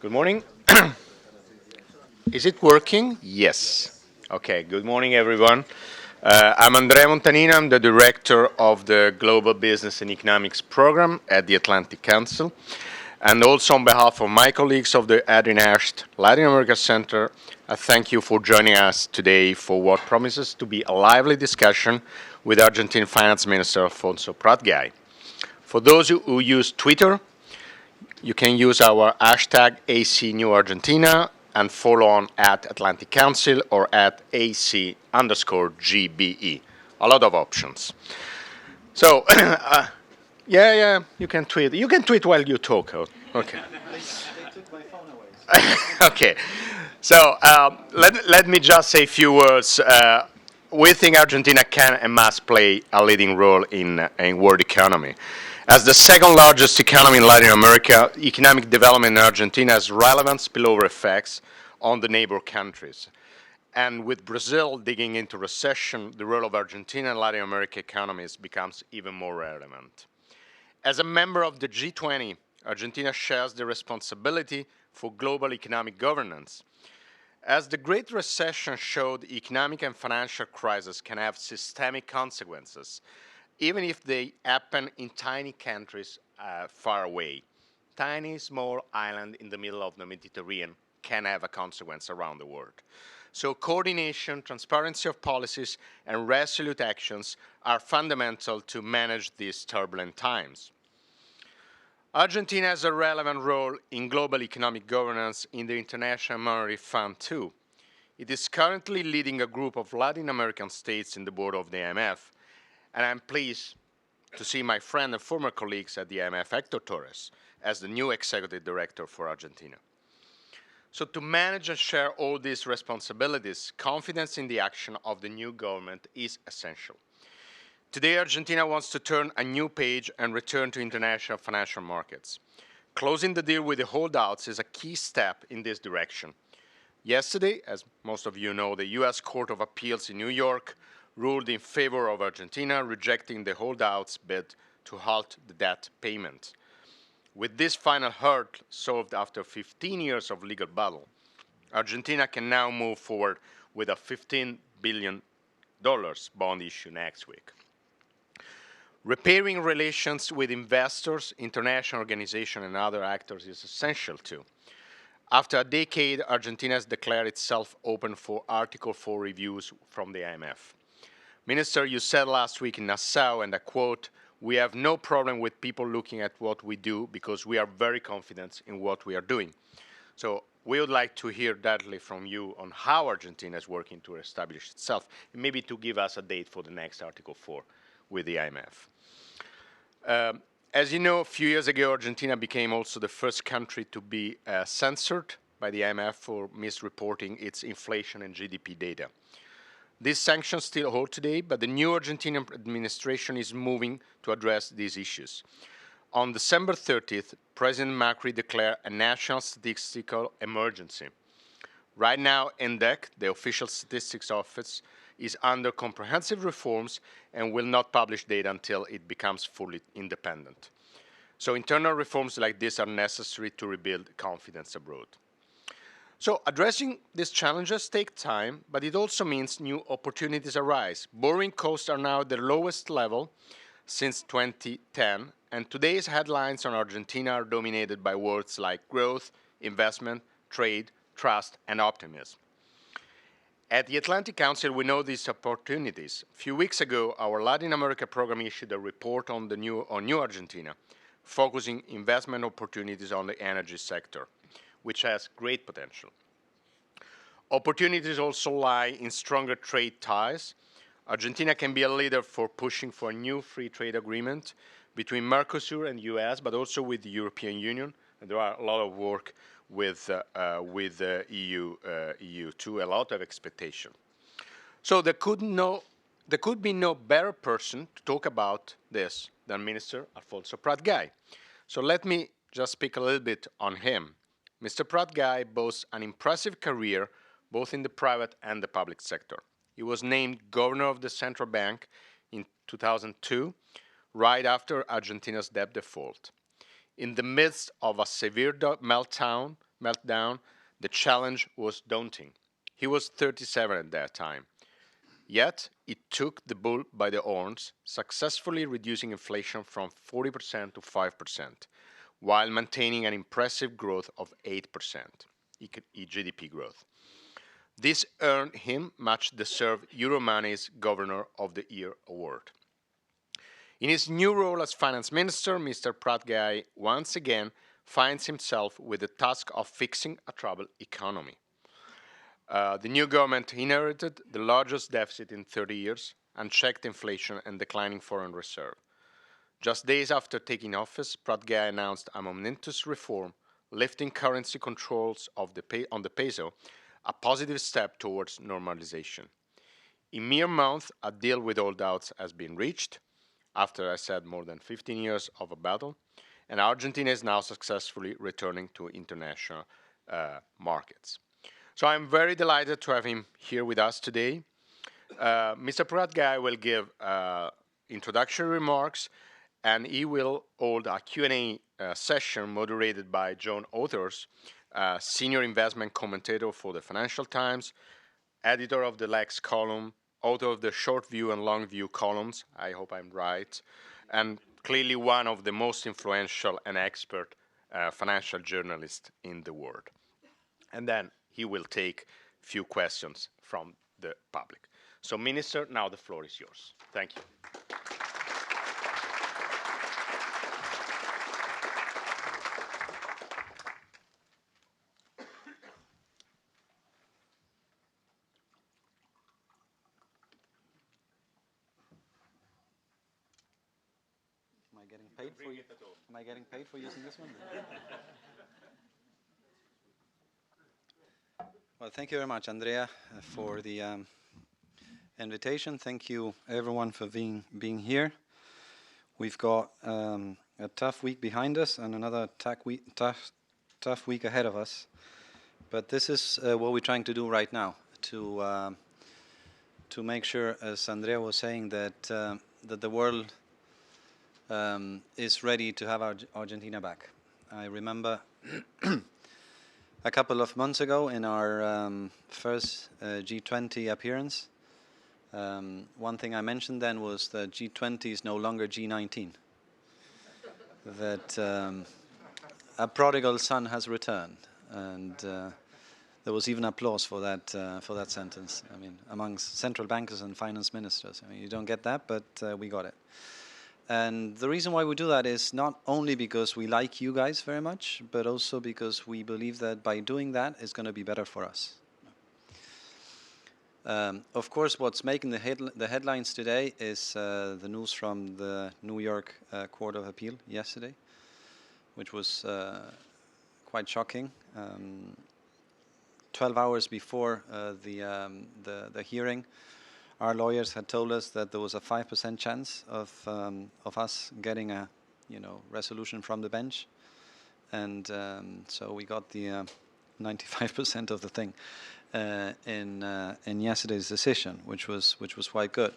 Good morning. Is it working? Yes. Okay, good morning, everyone. I'm Andrea Montanina. I'm the director of the Global Business and Economics Program at the Atlantic Council. And also on behalf of my colleagues of the Adrian Ashton Latin America Center, I thank you for joining us today for what promises to be a lively discussion with Argentine Finance Minister Alfonso Prat-Gay. For those who use Twitter, you can use our hashtag ACNewArgentina and follow on at Atlantic Council or at AC_GBE. A lot of options. So, yeah, you can tweet. You can tweet while you talk. Okay. They took my phone away. Okay. So let me just say a few words. We think Argentina can and must play a leading role in world economy. As the second largest economy in Latin America, economic development in Argentina has relevant spillover effects on the neighbor countries. And with Brazil digging into recession, the role of Argentina and Latin American economies becomes even more relevant. As a member of the G20, Argentina shares the responsibility for global economic governance. As the Great Recession showed, economic and financial crises can have systemic consequences, even if they happen in tiny countries far away. Tiny, small island in the middle of the Mediterranean can have a consequence around the world. So coordination, transparency of policies, and resolute actions are fundamental to manage these turbulent times. Argentina has a relevant role in global economic governance in the International Monetary Fund too. It is currently leading a group of Latin American states in the board of the IMF, and I'm pleased to see my friend and former colleagues at the IMF, Hector Torres, as the new executive director for Argentina. So to manage and share all these responsibilities, confidence in the action of the new government is essential. Today, Argentina wants to turn a new page and return to international financial markets. Closing the deal with the holdouts is a key step in this direction. Yesterday, as most of you know, the U.S. Court of Appeals in New York ruled in favor of Argentina, rejecting the holdouts' bid to halt the debt payment. With this final hurdle solved after 15 years of legal battle, Argentina can now move forward with a $15 billion bond issue next week. Repairing relations with investors, international organizations, and other actors is essential too. After a decade, Argentina has declared itself open for Article 4 reviews from the IMF. Minister, you said last week in Nassau, and I quote, "We have no problem with people looking at what we do because we are very confident in what we are doing." So we would like to hear directly from you on how Argentina is working to establish itself, and maybe to give us a date for the next Article 4 with the IMF. As you know, a few years ago, Argentina became also the first country to be censored by the IMF for misreporting its inflation and GDP data. These sanctions still hold today, but the new Argentinian administration is moving to address these issues. On December 30th, President Macri declared a national statistical emergency. Right now, NDEC, the official statistics office, is under comprehensive reforms and will not publish data until it becomes fully independent. So internal reforms like this are necessary to rebuild confidence abroad. So addressing these challenges take time, but it also means new opportunities arise. Borrowing costs are now at their lowest level since 2010, and today's headlines on Argentina are dominated by words like growth, investment, trade, trust, and optimism. At the Atlantic Council, we know these opportunities. A few weeks ago, our Latin America program issued a report on New Argentina, focusing investment opportunities on the energy sector, which has great potential. Opportunities also lie in stronger trade ties. Argentina can be a leader for pushing for a new free trade agreement between Mercosur and the US, but also with the European Union. And there are a lot of work with the EU too, a lot of expectation. So there could be no better person to talk about this than Minister Alfonso Prat-Gay. So let me just speak a little bit on him. Mr. Prat-Gay boasts an impressive career both in the private and the public sector. He was named governor of the central bank in 2002, right after Argentina's debt default. In the midst of a severe meltdown, meltdown, the challenge was daunting. He was 37 at that time. Yet, it took the bull by the horns, successfully reducing inflation from 40% to 5%, while maintaining an impressive growth of 8%, GDP growth. This earned him much deserved Euromoney's Governor of the Year award. In his new role as finance minister, Mr. Prat-Gay once again finds himself with the task of fixing a troubled economy. The new government inherited the largest deficit in 30 years, unchecked inflation, and declining foreign reserve. Just days after taking office, Prat-Gay announced a momentous reform, lifting currency controls on the peso, a positive step towards normalization. In mere months, a deal with all doubts has been reached, after I said more than 15 years of a battle, and Argentina is now successfully returning to international markets. So I'm very delighted to have him here with us today. Mr. Prat-Gay will give introductory remarks, and he will hold a Q&A session moderated by John Others, senior investment commentator for the Financial Times, editor of the Lex column, author of the Short View and Long View columns, I hope I'm right, and clearly one of the most influential and expert financial journalists in the world. And then he will take a few questions from the public. So, Minister, now the floor is yours. Thank you. Am I getting paid for Am I getting paid for using this one? Well, thank you very much, Andrea, for the invitation. Thank you, everyone, for being here. We've got a tough week behind us and another tough week ahead of us. But this is what we're trying to do right now to make sure, as Andrea was saying, that the world is ready to have Argentina back. I remember a couple of months ago in our first G20 appearance, one thing I mentioned then was that G20 is no longer G19. That a prodigal son has returned, and there was even applause for that sentence. I mean, amongst central bankers and finance ministers. I mean, you don't get that, but we got it. And the reason why we do that is not only because we like you guys very much, but also because we believe that by doing that, it's going to be better for us. Of course, what's making the headlines today is the news from the New York Court of Appeal yesterday, which was quite shocking. 12 hours before the hearing, our lawyers had told us that there was a 5% chance of us getting a resolution from the bench, and so we got the 95% of the thing in yesterday's decision, which was quite good,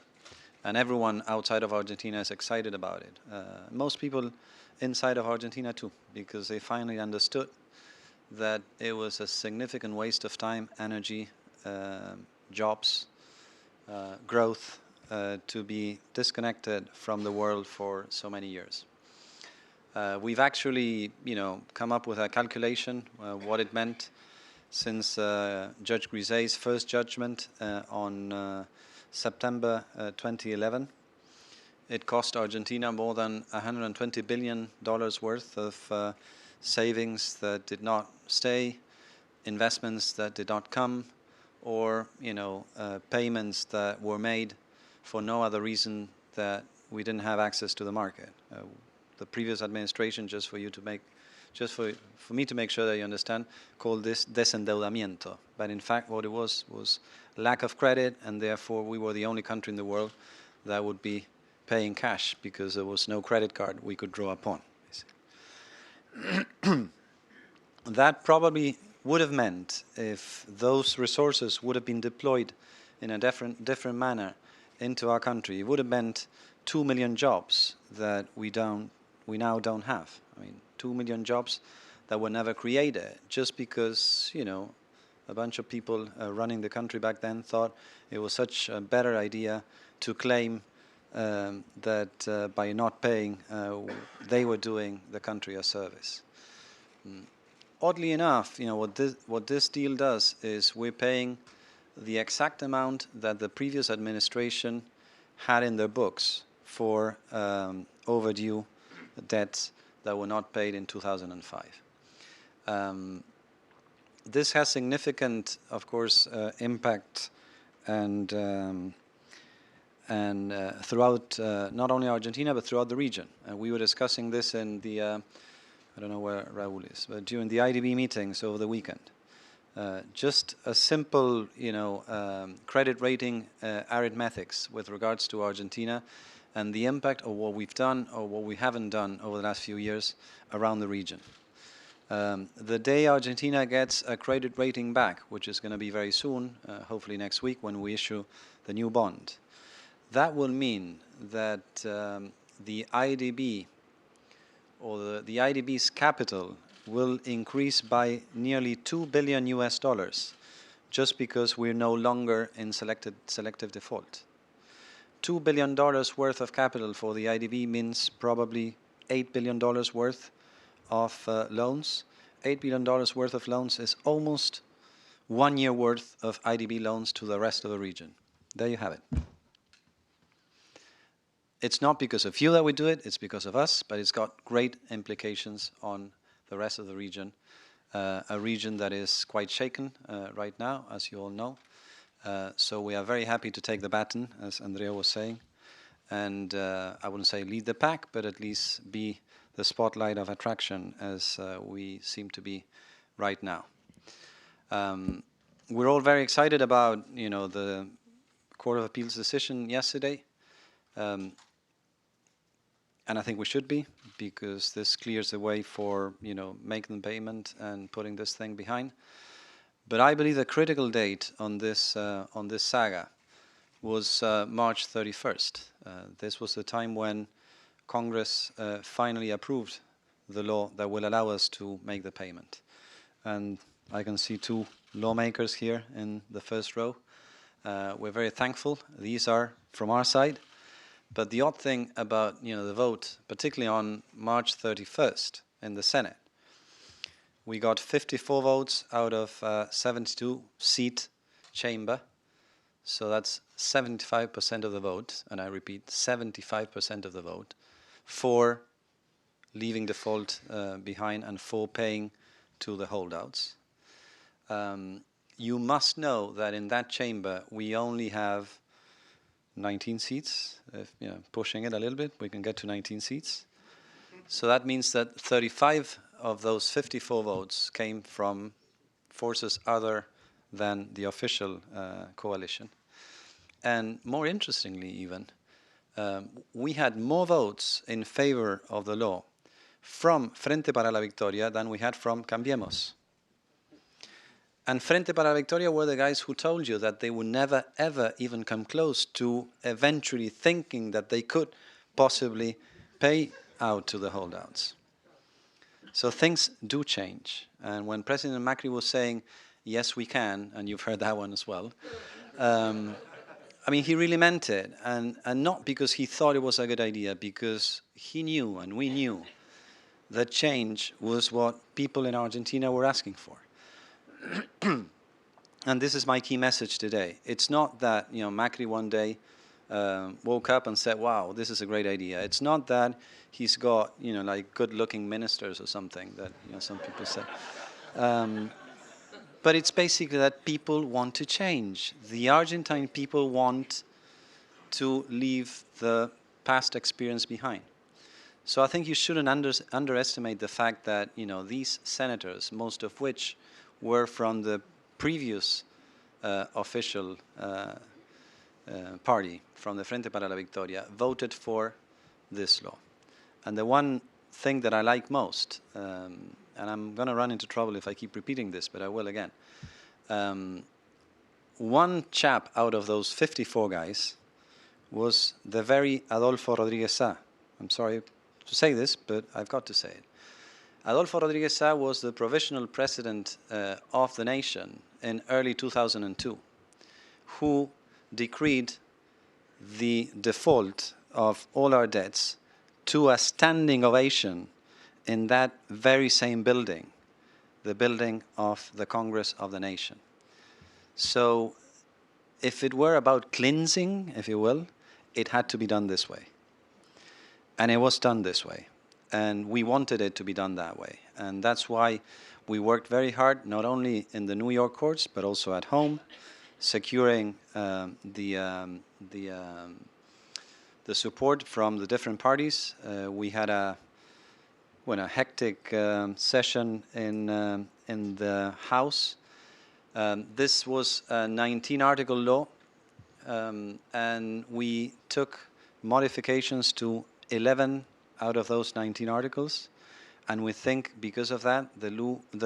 and everyone outside of Argentina is excited about it. Most people inside of Argentina too, because they finally understood that it was a significant waste of time, energy, jobs, growth to be disconnected from the world for so many years. We've actually, come up with a calculation what it meant since Judge Griset's first judgment on September 2011. It cost Argentina more than $120 billion worth of savings that did not stay, investments that did not come, or payments that were made for no other reason that we didn't have access to the market. The previous administration, just for me to make sure that you understand, called this desendeudamiento. But in fact, what it was lack of credit, and therefore we were the only country in the world that would be paying cash because there was no credit card we could draw upon. That probably would have meant, if those resources would have been deployed in a different manner into our country, it would have meant 2 million jobs that we now don't have. I mean, 2 million jobs that were never created, just because, you know, a bunch of people running the country back then thought it was such a better idea to claim that by not paying, they were doing the country a service. Oddly enough, you know, what this deal does is we're paying the exact amount that the previous administration had in their books for overdue debts that were not paid in 2005. This has significant, of course, impact and throughout not only Argentina but throughout the region. We were discussing this in the I don't know where Raúl is, but during the IDB meetings over the weekend. Just a simple, you know, credit rating arithmetics with regards to Argentina and the impact of what we've done or what we haven't done over the last few years around the region. The day Argentina gets a credit rating back, which is going to be very soon, hopefully next week when we issue the new bond, that will mean that the IDB or the IDB's capital will increase by nearly $2 billion US just because we're no longer in selective default. $2 billion worth of capital for the IDB means probably $8 billion worth of loans. $8 billion worth of loans is almost 1 year worth of IDB loans to the rest of the region. There you have it. It's not because of you that we do it, it's because of us, but it's got great implications on the rest of the region, a region that is quite shaken right now, as you all know. So we are very happy to take the baton, as Andrea was saying, and I wouldn't say lead the pack, but at least be the spotlight of attraction as we seem to be right now. We're all very excited about, you know, the Court of Appeal's decision yesterday. And I think we should be, because this clears the way for, you know, making the payment and putting this thing behind. But I believe the critical date on this saga was March 31st. This was the time when Congress finally approved the law that will allow us to make the payment. And I can see two lawmakers here in the first row. We're very thankful. These are from our side. But the odd thing about, you know, the vote, particularly on March 31st in the Senate, we got 54 votes out of 72 seat chamber. So that's 75% of the vote, and I repeat, 75% of the vote for leaving default behind and for paying to the holdouts. You must know that in that chamber we only have 19 seats. If, you know, pushing it a little bit, we can get to 19 seats. So that means that 35 of those 54 votes came from forces other than the official coalition. And more interestingly even, we had more votes in favor of the law from Frente para la Victoria than we had from Cambiemos. And Frente para la Victoria were the guys who told you that they would never, ever even come close to eventually thinking that they could possibly pay out to the holdouts. So things do change. And when President Macri was saying, yes, we can, and you've heard that one as well, I mean, he really meant it. And not because he thought it was a good idea, because he knew and we knew that change was what people in Argentina were asking for. And this is my key message today. It's not that, you know, Macri one day woke up and said, wow, this is a great idea. It's not that he's got, you know, like good-looking ministers or something that, you know, some people say. But it's basically that people want to change. The Argentine people want to leave the past experience behind. So I think you shouldn't underestimate the fact that, you know, these senators, most of which were from the previous official party, from the Frente para la Victoria, voted for this law. And the one thing that I like most, and I'm going to run into trouble if I keep repeating this, but I will again. One chap out of those 54 guys was the very Adolfo Rodriguez Sá. I'm sorry to say this, but I've got to say it. Adolfo Rodriguez Sá was the provisional president of the nation in early 2002, who decreed the default of all our debts to a standing ovation in that very same building, the building of the Congress of the Nation. So if it were about cleansing, if you will, it had to be done this way. And it was done this way. And we wanted it to be done that way. And that's why we worked very hard, not only in the New York courts, but also at home, securing the support from the different parties. We had a hectic session in the House. This was a 19-article law, and we took modifications to 11 out of those 19 articles, and we think because of that the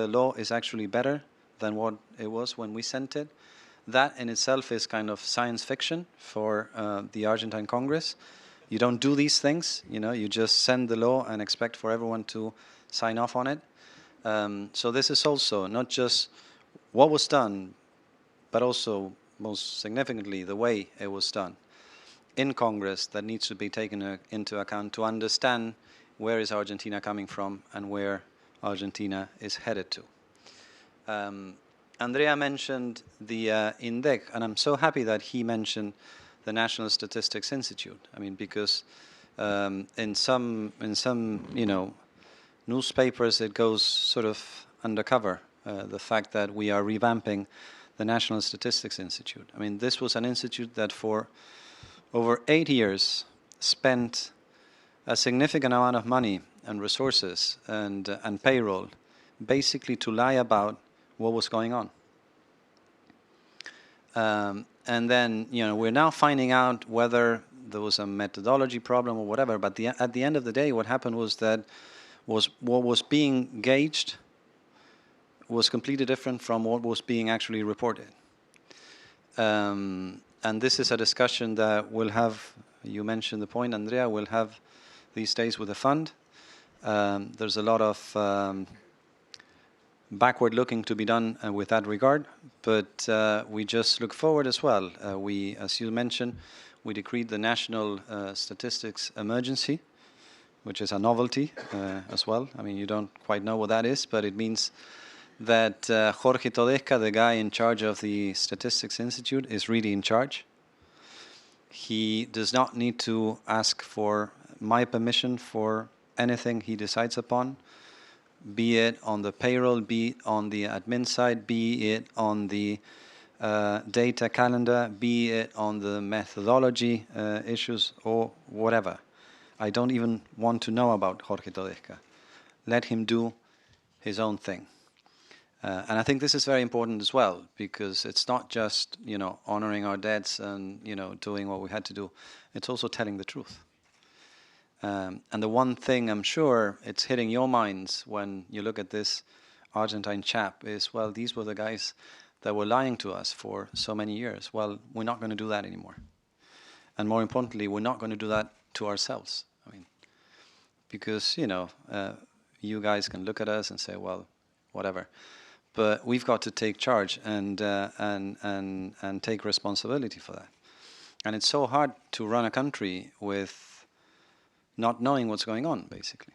law is actually better than what it was when we sent it. That in itself is kind of science fiction for the Argentine Congress. You don't do these things, you just send the law and expect for everyone to sign off on it. So this is also not just what was done, but also most significantly the way it was done in Congress that needs to be taken into account to understand where is Argentina coming from and where Argentina is headed to. Andrea mentioned the INDEC, and I'm so happy that he mentioned the National Statistics Institute. I mean, because in some newspapers it goes sort of undercover, the fact that we are revamping the National Statistics Institute. I mean, this was an institute that for over 8 years spent a significant amount of money and resources and payroll basically to lie about what was going on. And then, we're now finding out whether there was a methodology problem or whatever, but at the end of the day, what happened was that what was being gauged was completely different from what was being actually reported. And this is a discussion that we'll have, you mentioned the point, Andrea, we'll have these days with the fund. There's a lot of backward looking to be done with that regard, but we just look forward as well. We, as you mentioned, we decreed the National Statistics Emergency, which is a novelty as well. I mean, you don't quite know what that is, but it means that Jorge Todesca, the guy in charge of the Statistics Institute, is really in charge. He does not need to ask for my permission for anything he decides upon, be it on the payroll, be it on the admin side, be it on the data calendar, be it on the methodology issues or whatever. I don't even want to know about Jorge Todesca. Let him do his own thing. And I think this is very important as well, because it's not just, honoring our debts and, doing what we had to do. It's also telling the truth. And the one thing I'm sure it's hitting your minds when you look at this Argentine chap is, well, these were the guys that were lying to us for so many years. Well, we're not going to do that anymore. And more importantly, we're not going to do that to ourselves. I mean, because, you guys can look at us and say, well, whatever. But we've got to take charge and take responsibility for that. And it's so hard to run a country with not knowing what's going on, basically.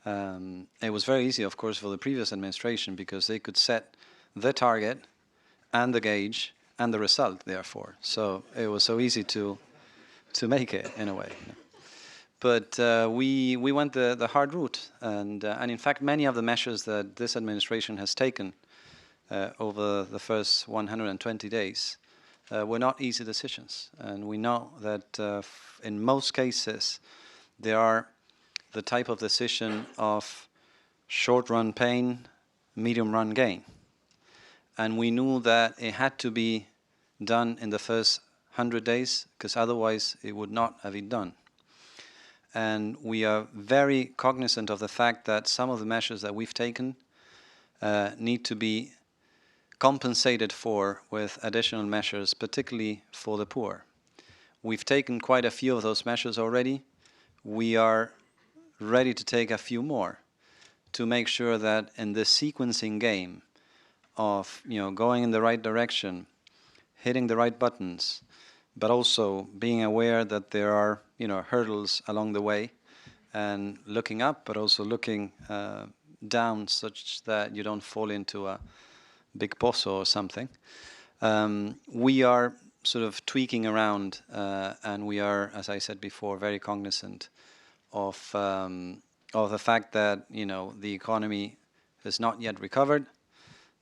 It was very easy, of course, for the previous administration because they could set the target and the gauge and the result, therefore. So it was so easy to make it, in a way. But we went the hard route, and in fact, many of the measures that this administration has taken over the first 120 days were not easy decisions. And we know that in most cases, they are the type of decision of short-run pain, medium-run gain. And we knew that it had to be done in the first 100 days, because otherwise it would not have been done. And we are very cognizant of the fact that some of the measures that we've taken need to be compensated for with additional measures, particularly for the poor. We've taken quite a few of those measures already. We are ready to take a few more. to make sure that in the sequencing game of going in the right direction, hitting the right buttons, but also being aware that there are hurdles along the way, and looking up, but also looking down, such that you don't fall into a big pozo or something. We are sort of tweaking around, and we are, as I said before, very cognizant of the fact that the economy has not yet recovered,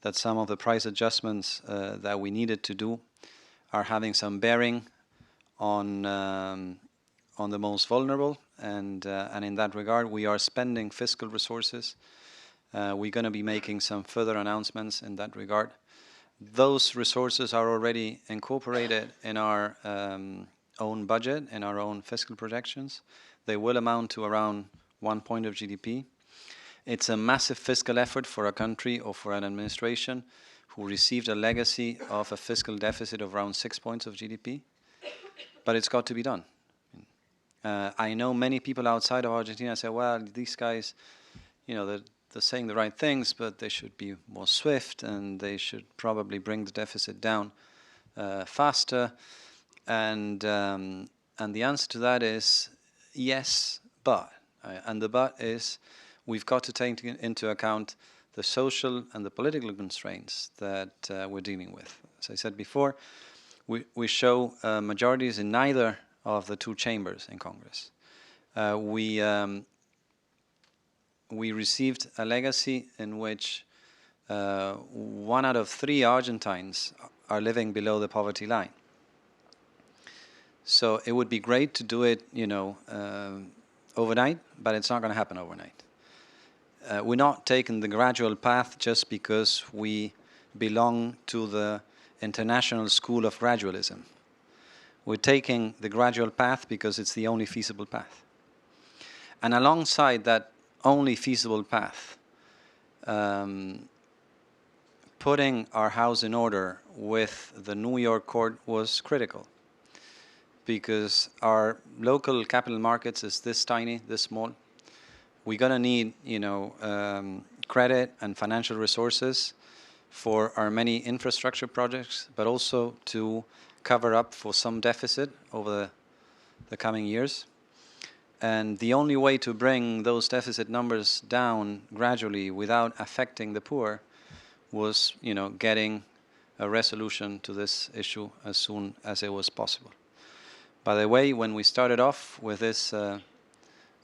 that some of the price adjustments that we needed to do are having some bearing on the most vulnerable, and in that regard, we are spending fiscal resources. We're going to be making some further announcements in that regard. Those resources are already incorporated in our own budget, in our own fiscal projections. They will amount to around 1 point of GDP. It's a massive fiscal effort for a country or for an administration who received a legacy of a fiscal deficit of around 6 points of GDP, but it's got to be done. I know many people outside of Argentina say, well, these guys, they're saying the right things, but they should be more swift, and they should probably bring the deficit down faster. And the answer to that is yes, but. And the but is we've got to take into account the social and the political constraints that we're dealing with. As I said before, we show majorities in neither of the two chambers in Congress. We received a legacy in which 1 out of 3 Argentines are living below the poverty line. So it would be great to do it, overnight, but it's not going to happen overnight. We're not taking the gradual path just because we belong to the international school of gradualism. We're taking the gradual path because it's the only feasible path. And alongside that only feasible path, putting our house in order with the New York court was critical, because our local capital markets is this tiny, this small. We're going to need, credit and financial resources for our many infrastructure projects, but also to cover up for some deficit over the coming years. And the only way to bring those deficit numbers down gradually without affecting the poor was, getting a resolution to this issue as soon as it was possible. By the way, when we started off with this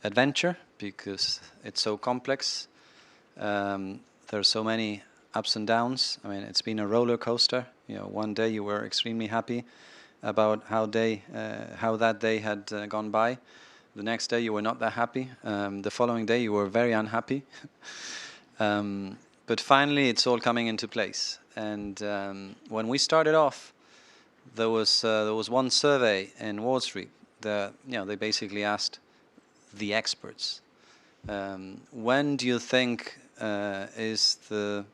adventure, because it's so complex, there's so many ups and downs. I mean, it's been a roller coaster. One day you were extremely happy about how that day had gone by. The next day you were not that happy. The following day you were very unhappy. But finally it's all coming into place. And when we started off, there was one survey in Wall Street that they basically asked the experts, when do you think is the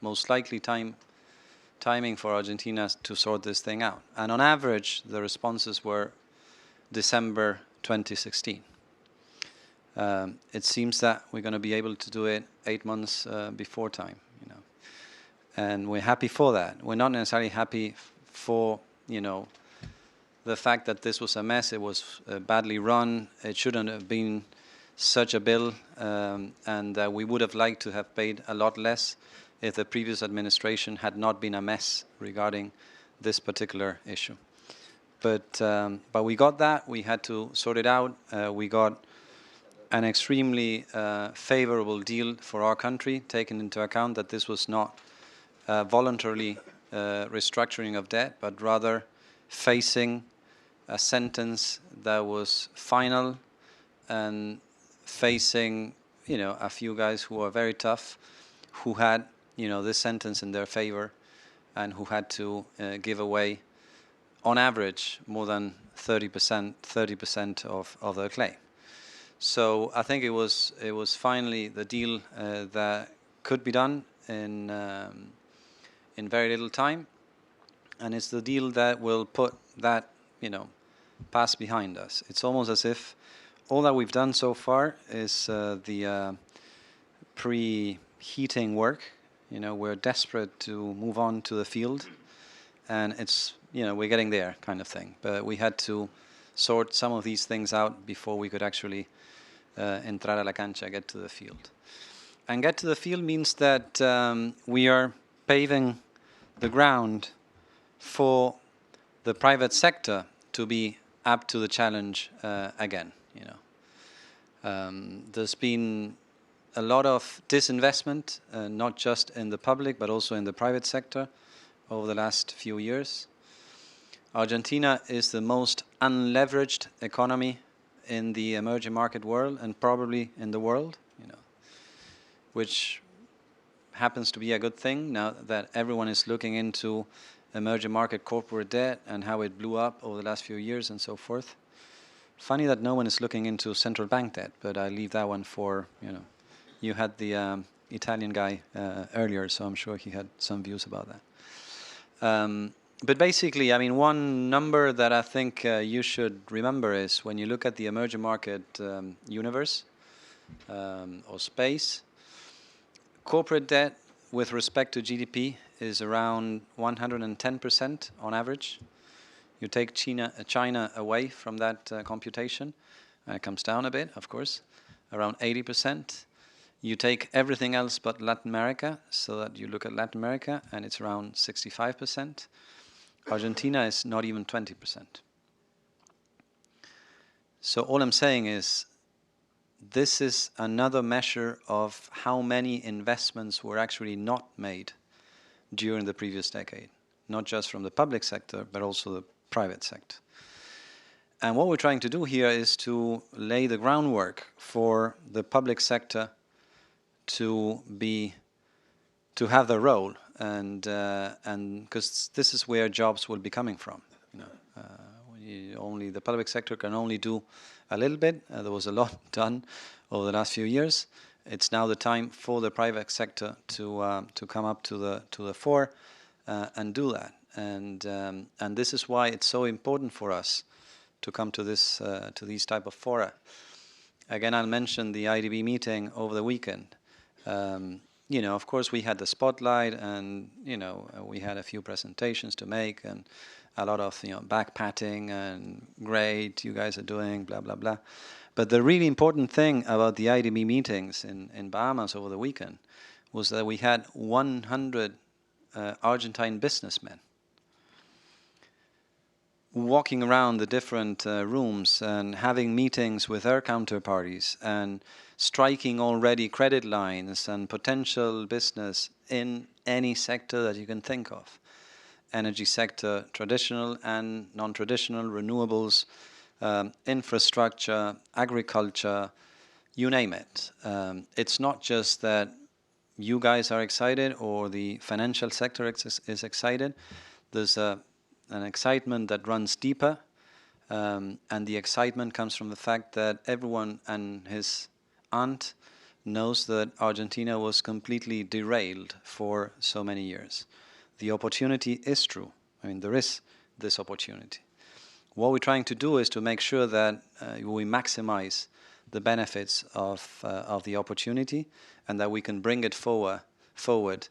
most likely timing for Argentina to sort this thing out? And on average, the responses were December 2016. It seems that we're going to be able to do it 8 months before time, and we're happy for that. We're not necessarily happy for the fact that this was a mess. It was badly run. It shouldn't have been such a bill, and we would have liked to have paid a lot less if the previous administration had not been a mess regarding this particular issue. But we got that. We had to sort it out. We got an extremely favorable deal for our country, taking into account that this was not voluntarily restructuring of debt, but rather facing a sentence that was final, and facing a few guys who are very tough, who had this sentence in their favor, and who had to give away on average more than 30% of their claim. So I think it was finally the deal that could be done in very little time, and it's the deal that will put that past behind us. It's almost as if all that we've done so far is the preheating work. You know, we're desperate to move on to the field, and it's, you know, we're getting there kind of thing. But we had to sort some of these things out before we could actually entrar a la cancha, get to the field. And get to the field means that we are paving the ground for the private sector to be up to the challenge again. You know, there's been a lot of disinvestment, not just in the public but also in the private sector over the last few years. Argentina is the most unleveraged economy in the emerging market world and probably in the world, you know, which happens to be a good thing now that everyone is looking into emerging market corporate debt and how it blew up over the last few years and so forth. Funny that no one is looking into central bank debt, but I leave that one for, you know, you had the Italian guy earlier, so I'm sure he had some views about that. But basically, I mean, one number that I think you should remember is when you look at the emerging market universe or space, corporate debt with respect to GDP is around 110% on average. You take China away from that computation, it comes down a bit, of course, around 80%. You take everything else but Latin America, so that you look at Latin America, and it's around 65%. Argentina is not even 20%. So all I'm saying is this is another measure of how many investments were actually not made during the previous decade, not just from the public sector, but also the private sector. And what we're trying to do here is to lay the groundwork for the public sector to have their role, and because this is where jobs will be coming from. You know, only the public sector can only do a little bit. There was a lot done over the last few years. It's now the time for the private sector to come up to the fore and do that. And this is why it's so important for us to come to these type of fora. Again, I'll mention the IDB meeting over the weekend. You know, of course, we had the spotlight, and you know, we had a few presentations to make, and a lot of, you know, back patting and great, you guys are doing blah blah blah. But the really important thing about the IDB meetings in Bahamas over the weekend was that we had 100 Argentine businessmen walking around the different rooms and having meetings with their counterparties and striking already credit lines and potential business in any sector that you can think of. Energy sector, traditional and non-traditional, renewables, infrastructure, agriculture, you name it. It's not just that you guys are excited or the financial sector is excited. There's an excitement that runs deeper, and the excitement comes from the fact that everyone and his aunt knows that Argentina was completely derailed for so many years. The opportunity is true. I mean, there is this opportunity. What we're trying to do is to make sure that we maximize the benefits of the opportunity, and that we can bring it forward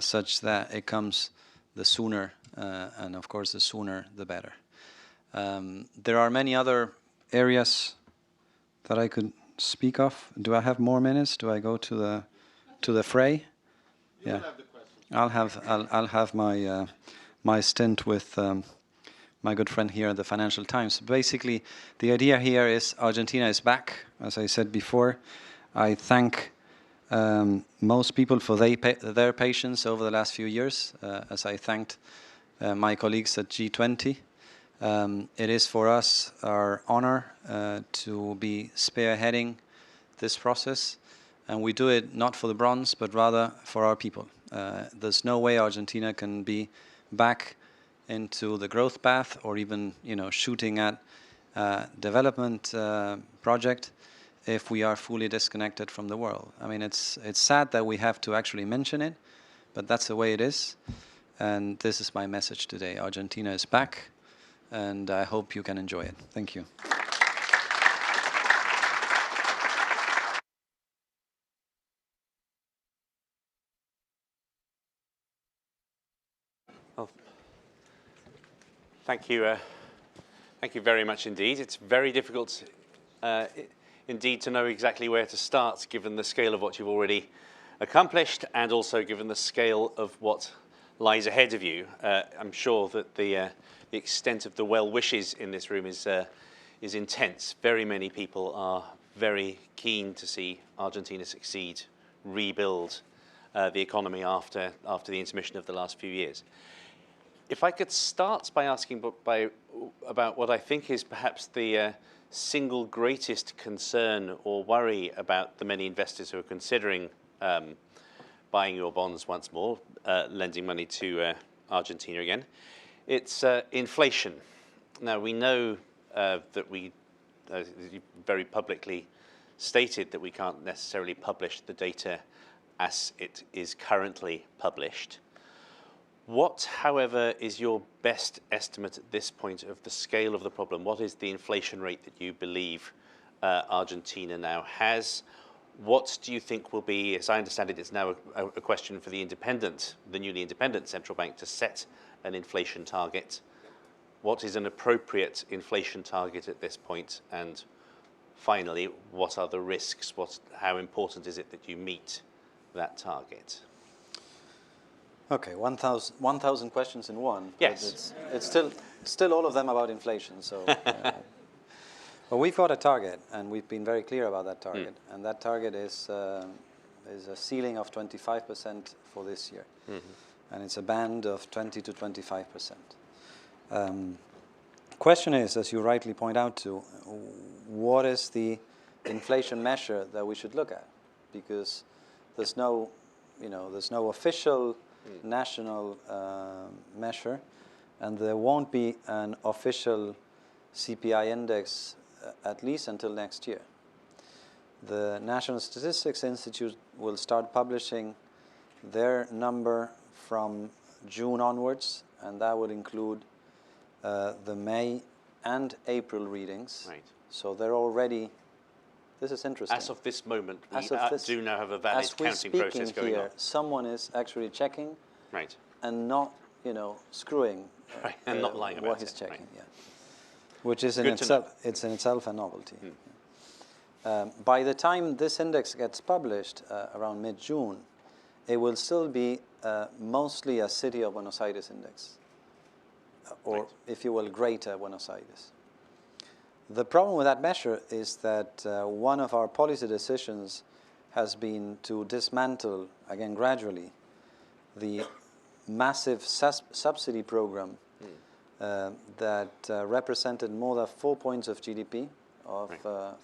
such that it comes the sooner, and of course the sooner the better. There are many other areas that I could speak of. Do I have more minutes? Do I go to the fray? You will have the questions. I'll have my stint with my good friend here at the Financial Times. Basically, the idea here is Argentina is back. As I said before, I thank most people for their patience over the last few years, as I thanked my colleagues at G20. It is for us our honor to be spearheading this process, and we do it not for the bronze, but rather for our people. There's no way Argentina can be back into the growth path, or even, you know, shooting at development project, if we are fully disconnected from the world. I mean, it's sad that we have to actually mention it, but that's the way it is. And this is my message today. Argentina is back, and I hope you can enjoy it. Thank you. Well, thank you. Thank you very much indeed. It's very difficult indeed to know exactly where to start, given the scale of what you've already accomplished and also given the scale of what lies ahead of you. I'm sure that the extent of the well wishes in this room is intense. Very many people are very keen to see Argentina succeed, rebuild the economy after the intermission of the last few years. If I could start by asking about what I think is perhaps the single greatest concern or worry about the many investors who are considering buying your bonds once more, lending money to Argentina again, it's inflation. Now, we know that we very publicly stated that we can't necessarily publish the data as it is currently published. What, however, is your best estimate at this point of the scale of the problem? What is the inflation rate that you believe Argentina now has? What do you think will be, as I understand it, it's now a question for the newly independent central bank to set an inflation target. What is an appropriate inflation target at this point? And finally, what are the risks? How important is it that you meet that target? Okay, 1,000 questions in one. Yes. It's still all of them about inflation. So, well, we've got a target, and we've been very clear about that target. And that target is a ceiling of 25% for this year, and it's a band of 20 to 25%. Question is, as you rightly point out to, what is the inflation measure that we should look at? Because there's no official national measure, and there won't be an official CPI index at least until next year. The National Statistics Institute will start publishing their number from June onwards, and that will include the May and April readings. Right. So they're already. This is interesting. As of this moment, we do now have a valid as we're counting process speaking going here, on. Someone is actually checking, Right. and not screwing Right, and not lying about what he's it, checking. right. Yeah, which is in Good to know. it's in itself a novelty. By the time this index gets published around mid-June, it will still be mostly a City of Buenos Aires index, or Right. if you will, Greater Buenos Aires. The problem with that measure is that one of our policy decisions has been to dismantle, again gradually, the massive subsidy program that represented more than 4 points of GDP, of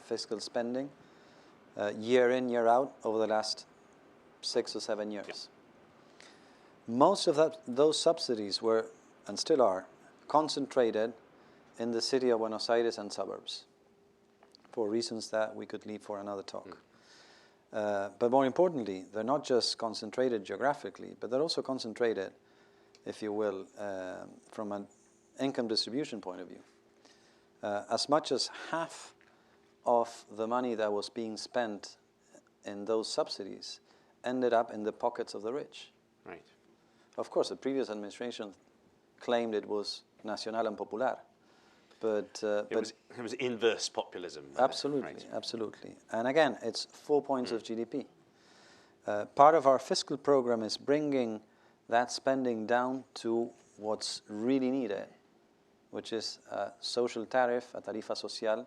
fiscal spending, year in, year out, over the last 6 or 7 years. Yep. Most of those subsidies were, and still are, concentrated in the city of Buenos Aires and suburbs, for reasons that we could leave for another talk. But more importantly, they're not just concentrated geographically, but they're also concentrated, if you will, from an income distribution point of view. As much as half of the money that was being spent in those subsidies ended up in the pockets of the rich. Right. Of course, the previous administration claimed it was nacional and popular. But it was inverse populism. Absolutely, right. Absolutely. And again, it's 4 points of GDP. Part of our fiscal program is bringing that spending down to what's really needed, which is a social tariff, a tarifa social,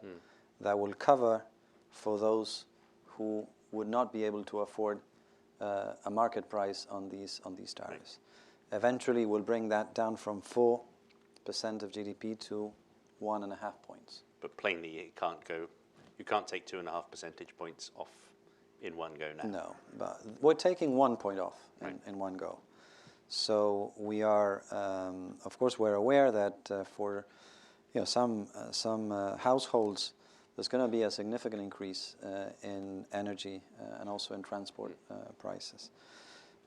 that will cover for those who would not be able to afford a market price on these tariffs. Right. Eventually, we'll bring that down from 4% of GDP to 1.5 points. But plainly, you can't take 2.5 percentage points off in one go now. No, but we're taking 1 point off in one go. So we are, of course, we're aware that for some households, there's going to be a significant increase in energy and also in transport prices.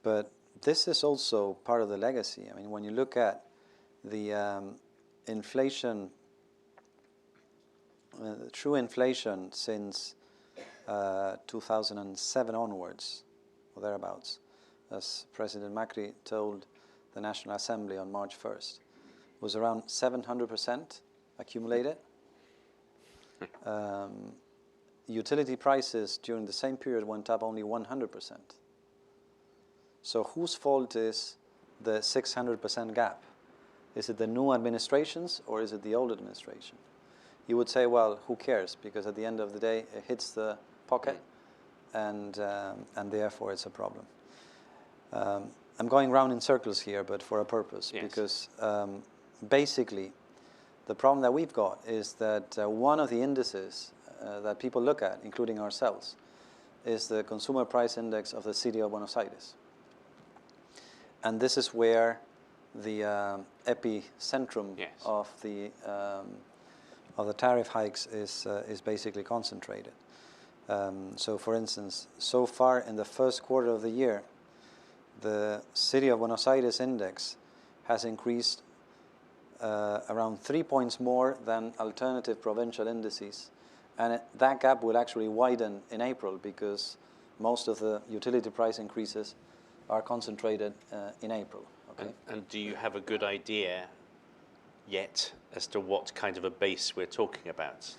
But this is also part of the legacy. I mean, when you look at the inflation, true inflation since 2007 onwards, or thereabouts, as President Macri told the National Assembly on March 1st, was around 700% accumulated. Utility prices during the same period went up only 100%. So whose fault is the 600% gap? Is it the new administrations or is it the old administration? You would say, well, who cares? Because at the end of the day, it hits the pocket, and therefore it's a problem. I'm going round in circles here, but for a purpose, yes. because basically, the problem that we've got is that one of the indices that people look at, including ourselves, is the consumer price index of the city of Buenos Aires. And this is where the epicentrum yes. of the tariff hikes is basically concentrated. So for instance, so far in the first quarter of the year, the city of Buenos Aires index has increased around 3 points more than alternative provincial indices. And that gap will actually widen in April because most of the utility price increases are concentrated in April. Okay? And do you have a good idea yet as to what kind of a base we're talking about?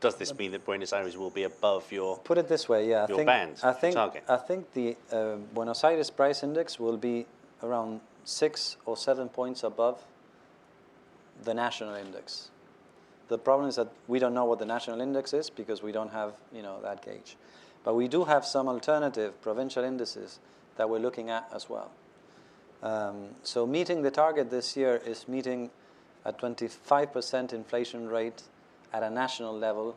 Does this mean that Buenos Aires will be above your Put it this way, yeah, target? I think the Buenos Aires price index will be around 6 or 7 points above the national index. The problem is that we don't know what the national index is because we don't have, that gauge. But we do have some alternative provincial indices that we're looking at as well. So meeting the target this year is meeting a 25% inflation rate at a national level,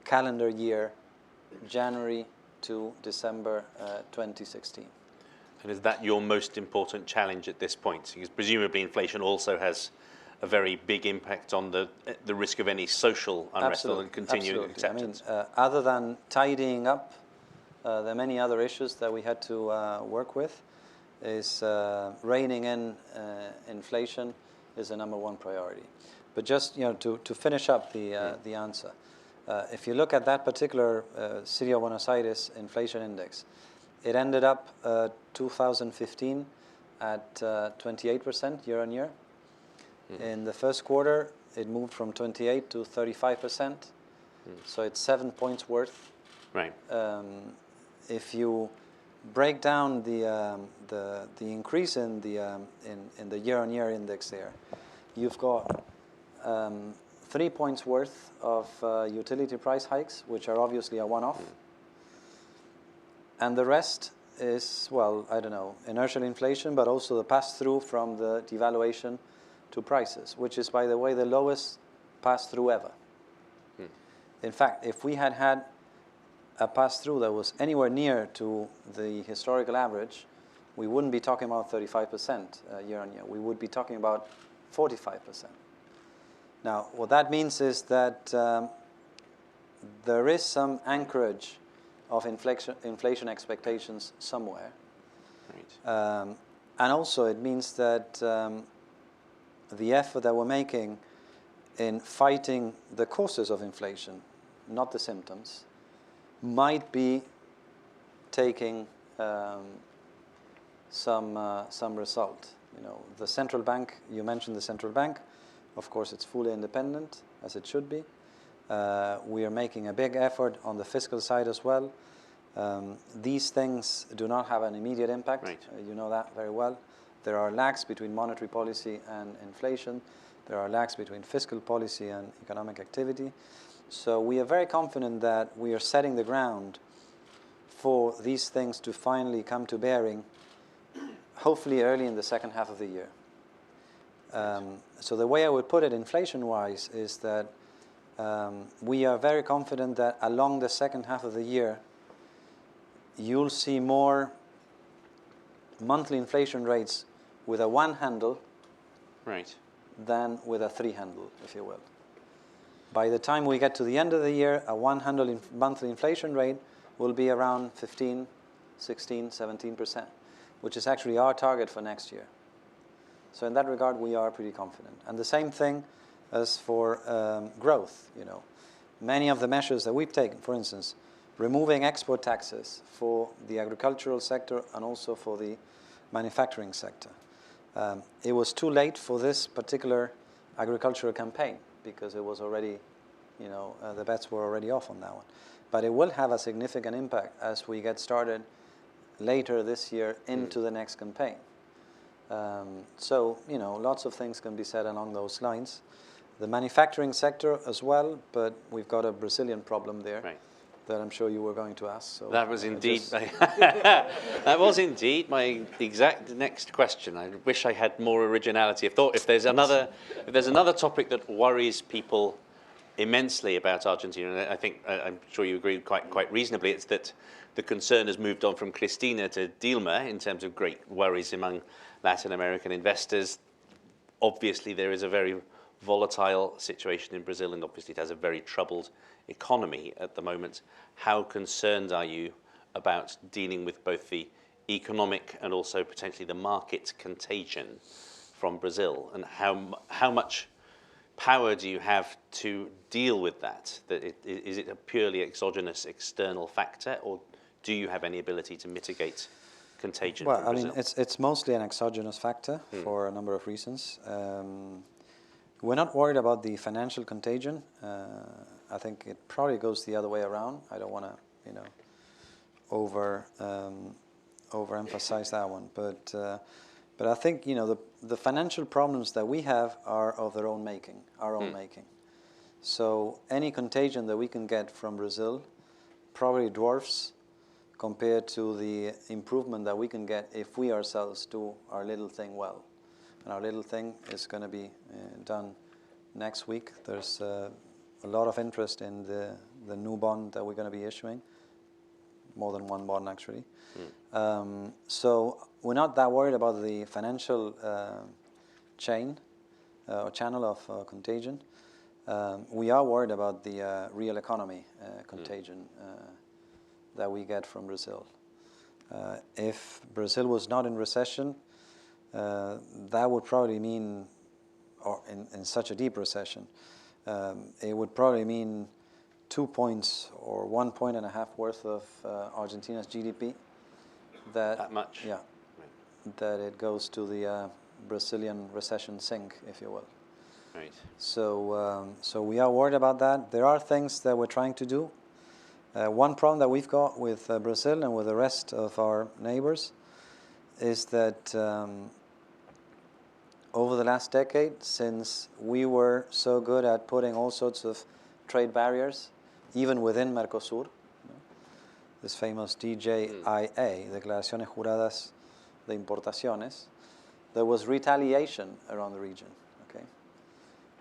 calendar year, January to December 2016. And is that your most important challenge at this point? Because presumably inflation also has a very big impact on the risk of any social unrest and continuing acceptance. I mean, other than tidying up, there are many other issues that we had to work with. Is reining in inflation is the number one priority. But just to finish up the answer, if you look at that particular City of Buenos Aires inflation index, it ended up 2015 at 28% year on year. In the first quarter, it moved from 28 to 35%. So it's 7 points worth. Right. If you break down the increase in the year-on-year index there, you've got 3 points worth of utility price hikes, which are obviously a one-off, and the rest is, well, I don't know, inertial inflation, but also the pass-through from the devaluation to prices, which is, by the way, the lowest pass-through ever. In fact, if we had had a pass-through that was anywhere near to the historical average, we wouldn't be talking about 35% year on year. We would be talking about 45%. Now, what that means is that there is some anchorage of inflation expectations somewhere. Right. And also it means that the effort that we're making in fighting the causes of inflation, not the symptoms, might be taking some result. The central bank, you mentioned the central bank, of course it's fully independent, as it should be. We are making a big effort on the fiscal side as well. These things do not have an immediate impact. Right. You know that very well. There are lags between monetary policy and inflation. There are lags between fiscal policy and economic activity. So we are very confident that we are setting the ground for these things to finally come to bearing, hopefully early in the second half of the year. So the way I would put it inflation-wise is that we are very confident that along the second half of the year, you'll see more monthly inflation rates with a 1 handle Right. than with a 3 handle, if you will. By the time we get to the end of the year, a 1 handle monthly inflation rate will be around 15, 16, 17%, which is actually our target for next year. So in that regard, we are pretty confident. And the same thing as for growth. Many of the measures that we've taken, for instance, removing export taxes for the agricultural sector and also for the manufacturing sector, It was too late for this particular agricultural campaign because it was already, the bets were already off on that one. But it will have a significant impact as we get started later this year into the next campaign. So, lots of things can be said along those lines. The manufacturing sector as well, but we've got a Brazilian problem there. Right. That I'm sure you were going to ask. So that was indeed that was indeed my exact next question. I wish I had more originality. If there's another topic that worries people immensely about Argentina, and I think I'm sure you agree quite reasonably, it's that the concern has moved on from Cristina to Dilma in terms of great worries among Latin American investors. Obviously, there is a very volatile situation in Brazil, and obviously it has a very troubled economy at the moment. How concerned are you about dealing with both the economic and also potentially the market contagion from Brazil, and how much power do you have to deal with that? Is it a purely exogenous external factor, or do you have any ability to mitigate contagion from Brazil? Well, it's mostly an exogenous factor for a number of reasons. We're not worried about the financial contagion. I think it probably goes the other way around. I don't want to, overemphasize that one. But I think the financial problems that we have are of their own making, our own making. So any contagion that we can get from Brazil probably dwarfs compared to the improvement that we can get if we ourselves do our little thing well. And our little thing is going to be done next week. There's a lot of interest in the new bond that we're going to be issuing, more than one bond actually. So we're not that worried about the financial chain or channel of contagion. We are worried about the real economy contagion that we get from Brazil. If Brazil was not in recession, that would probably mean, or in such a deep recession, it would probably mean 2 points or 1.5 points worth of Argentina's GDP. That much? Yeah. Right. That it goes to the Brazilian recession sink, if you will. Right. So we are worried about that. There are things that we're trying to do. One problem that we've got with Brazil and with the rest of our neighbors is that over the last decade, since we were so good at putting all sorts of trade barriers, even within Mercosur, this famous DJIA, Declaraciones Juradas de Importaciones, there was retaliation around the region. Okay.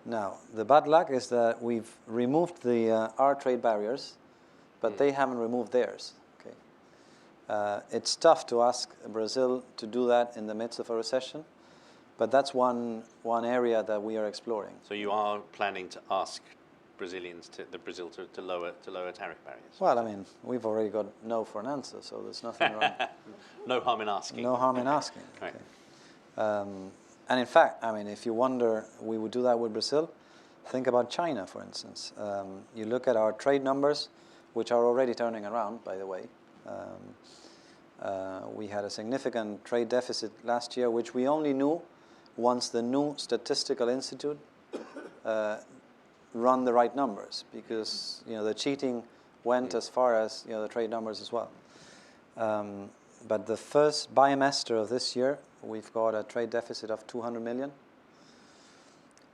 Now, the bad luck is that we've removed our trade barriers, but they haven't removed theirs. Okay. It's tough to ask Brazil to do that in the midst of a recession, but that's one area that we are exploring. So you are planning to ask Brazilians Brazil to lower tariff barriers? Well, I mean, we've already got no for an answer, so there's nothing wrong. No harm in asking. No harm in asking. Right. Okay. And in fact, I mean, if you wonder we would do that with Brazil, think about China, for instance. You look at our trade numbers, which are already turning around, by the way. We had a significant trade deficit last year, which we only knew once the new statistical institute run the right numbers, because the cheating went as far as the trade numbers as well. But the first bimester of this year, we've got a trade deficit of 200 million.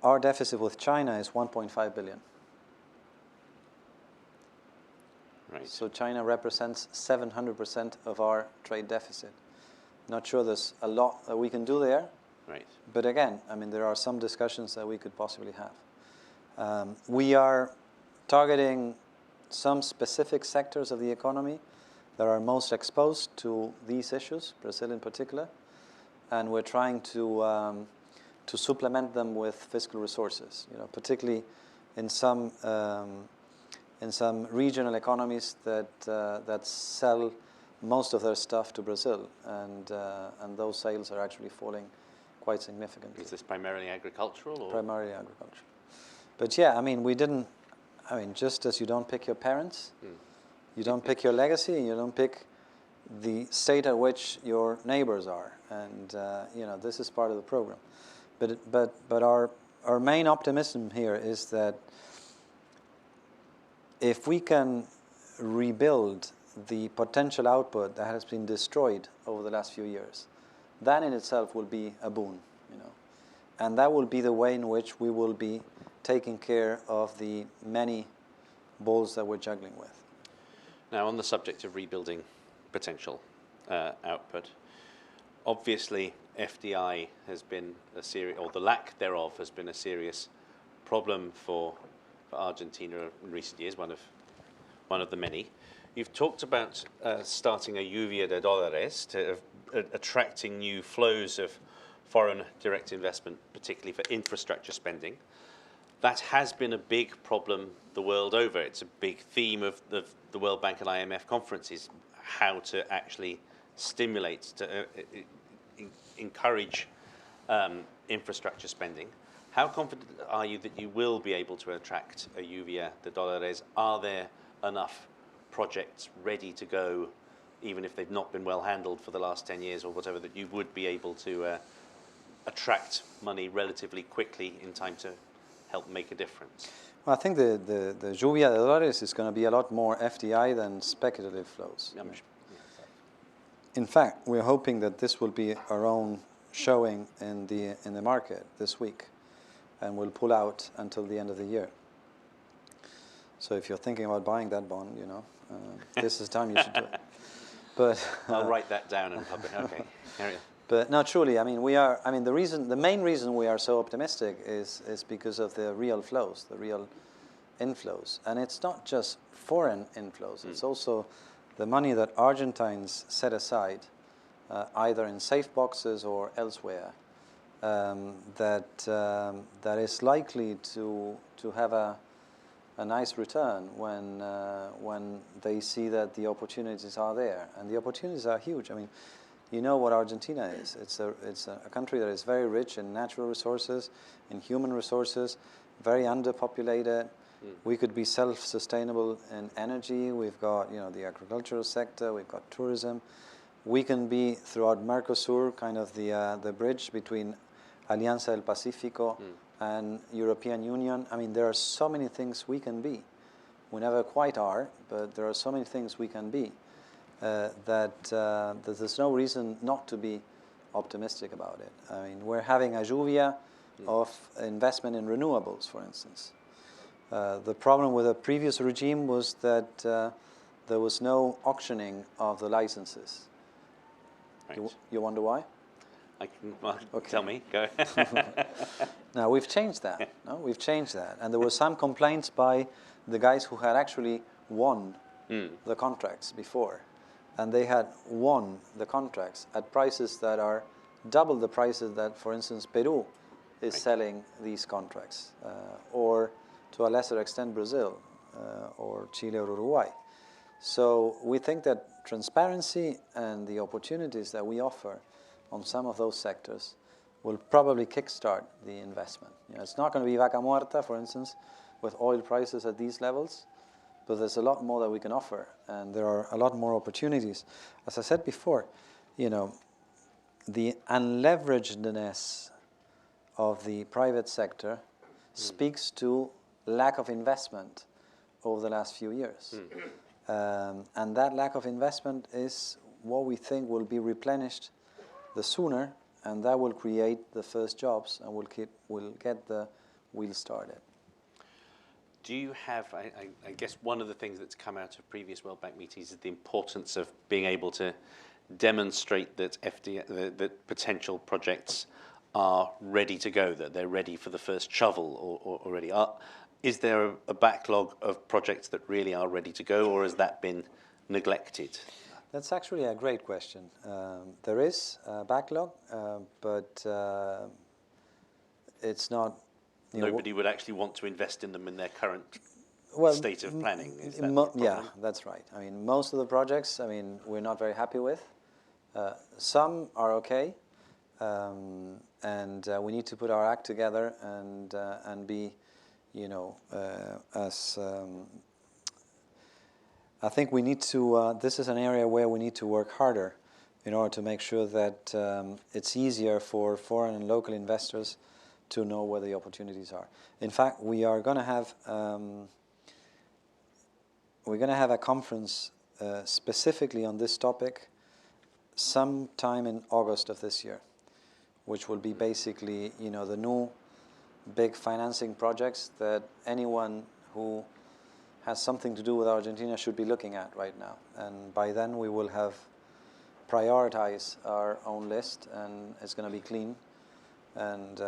Our deficit with China is 1.5 billion. Right. So China represents 700% of our trade deficit. Not sure there's a lot that we can do there. Right. But again, I mean, there are some discussions that we could possibly have. We are targeting some specific sectors of the economy that are most exposed to these issues, Brazil in particular, and we're trying to supplement them with fiscal resources. Particularly in some regional economies that sell most of their stuff to Brazil, and those sales are actually falling quite significantly. Is this primarily agricultural? Or? Primarily agricultural. But yeah, I mean, just as you don't pick your parents, you don't pick your legacy, and you don't pick, the state at which your neighbors are, and this is part of the program. But our main optimism here is that if we can rebuild the potential output that has been destroyed over the last few years, that in itself will be a boon, and that will be the way in which we will be taking care of the many balls that we're juggling with. Now, on the subject of rebuilding potential output, obviously FDI has been a serious, or the lack thereof has been a serious problem for Argentina in recent years, one of the many. You've talked about starting a lluvia de dólares, to attracting new flows of foreign direct investment, particularly for infrastructure spending. That has been a big problem the world over. It's a big theme of the World Bank and IMF conferences, how to actually stimulate, to encourage infrastructure spending. How confident are you that you will be able to attract a lluvia de dólares? Are there enough projects ready to go, even if they've not been well handled for the last 10 years or whatever, that you would be able to attract money relatively quickly in time to help make a difference? Well, I think the lluvia de dólares is going to be a lot more FDI than speculative flows. In fact, we're hoping that this will be our own showing in the market this week, and we'll pull out until the end of the year. So if you're thinking about buying that bond, this is the time you should do it. But I'll write that down in public. Okay, carry on. But no, truly, the main reason we are so optimistic is because of the real flows, the real inflows. And it's not just foreign inflows, it's also the money that Argentines set aside, either in safe boxes or elsewhere, that is likely to have a nice return when they see that the opportunities are there. And the opportunities are huge. You know what Argentina is. It's a country that is very rich in natural resources, in human resources, very underpopulated. We could be self-sustainable in energy. We've got the agricultural sector. We've got tourism. We can be, throughout Mercosur, kind of the bridge between Alianza del Pacífico and European Union. There are so many things we can be. We never quite are, but there are so many things we can be. That there's no reason not to be optimistic about it. We're having a lluvia of investment in renewables, for instance. The problem with the previous regime was that there was no auctioning of the licenses. Right. You wonder why? Okay. Tell me, go. Now, we've changed that. No? We've changed that. And there were some complaints by the guys who had actually won the contracts before. And they had won the contracts at prices that are double the prices that, for instance, Peru is selling these contracts, or to a lesser extent Brazil, or Chile or Uruguay. So we think that transparency and the opportunities that we offer on some of those sectors will probably kickstart the investment. It's not going to be vaca muerta, for instance, with oil prices at these levels. But there's a lot more that we can offer, and there are a lot more opportunities. As I said before, the unleveragedness of the private sector speaks to lack of investment over the last few years. And that lack of investment is what we think will be replenished the sooner, and that will create the first jobs and will get the wheel started. Do you have, I guess one of the things that's come out of previous World Bank meetings is the importance of being able to demonstrate that that potential projects are ready to go, that they're ready for the first shovel or already are. Is there a backlog of projects that really are ready to go, or has that been neglected? That's actually a great question. There is a backlog, but it's not... Nobody would actually want to invest in them in their current state of planning. Is that the problem? Yeah, that's right. Most of the projects, we're not very happy with. Some are okay, and we need to put our act together I think we need to, this is an area where we need to work harder in order to make sure that it's easier for foreign and local investors to know where the opportunities are. In fact, we are going to have a conference specifically on this topic sometime in August of this year, which will be basically, you know, the new big financing projects that anyone who has something to do with Argentina should be looking at right now. And by then we will have prioritized our own list, and it's going to be clean, and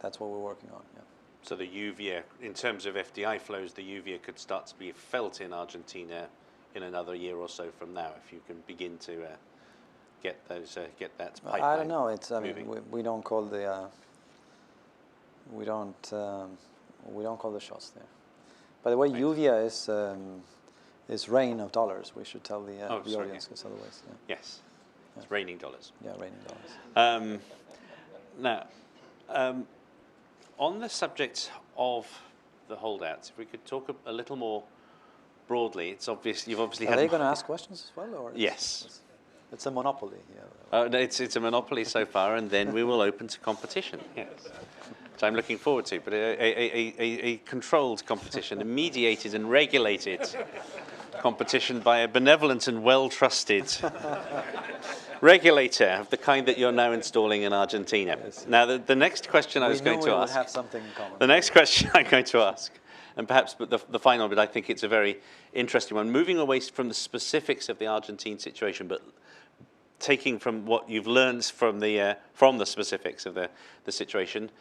that's what we're working on. Yeah. So the UVIA, in terms of FDI flows, the UVIA could start to be felt in Argentina in another year or so from now, if you can begin to get those get that pipeline. I don't know. It's, I mean, moving. we don't call the we don't call the shots there. By the way, Right. UVIA is rain of dollars. We should tell the sorry, audience, because otherwise, yeah. Yes, it's raining dollars. Yeah, raining dollars. Now, on the subject of the holdouts, if we could talk a little more broadly, it's obvious you've obviously Are had. they going to ask questions as well, or Yes. it's a monopoly? Yeah. No, it's a monopoly so far, and then we will open to competition. Yes, which I'm looking forward to, but a controlled competition, a mediated and regulated competition by a benevolent and well-trusted regulator of the kind that you're now installing in Argentina. Yes. Now, the next question I was going to we would ask. have something in common. The next question I'm going to ask, and perhaps the final bit, I think it's a very interesting one. Moving away from the specifics of the Argentine situation, but taking from what you've learned from the specifics of the situation,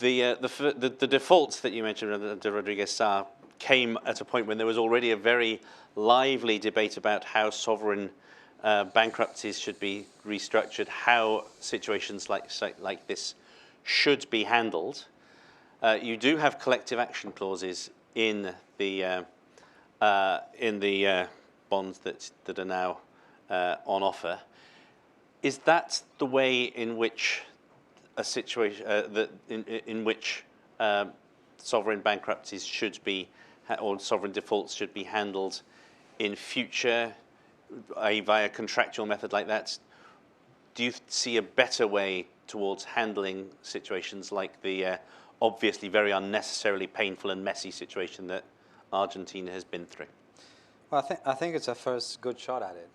the defaults that you mentioned, de Rodriguez Sá, came at a point when there was already a very lively debate about how sovereign bankruptcies should be restructured, how situations like this should be handled. You do have collective action clauses in the bonds that are now on offer. Is that the way in which a situation in which sovereign bankruptcies should be, or sovereign defaults should be handled in future, via contractual method like that? Do you see a better way towards handling situations like the obviously very unnecessarily painful and messy situation that Argentina has been through? Well, I think it's a first good shot at it.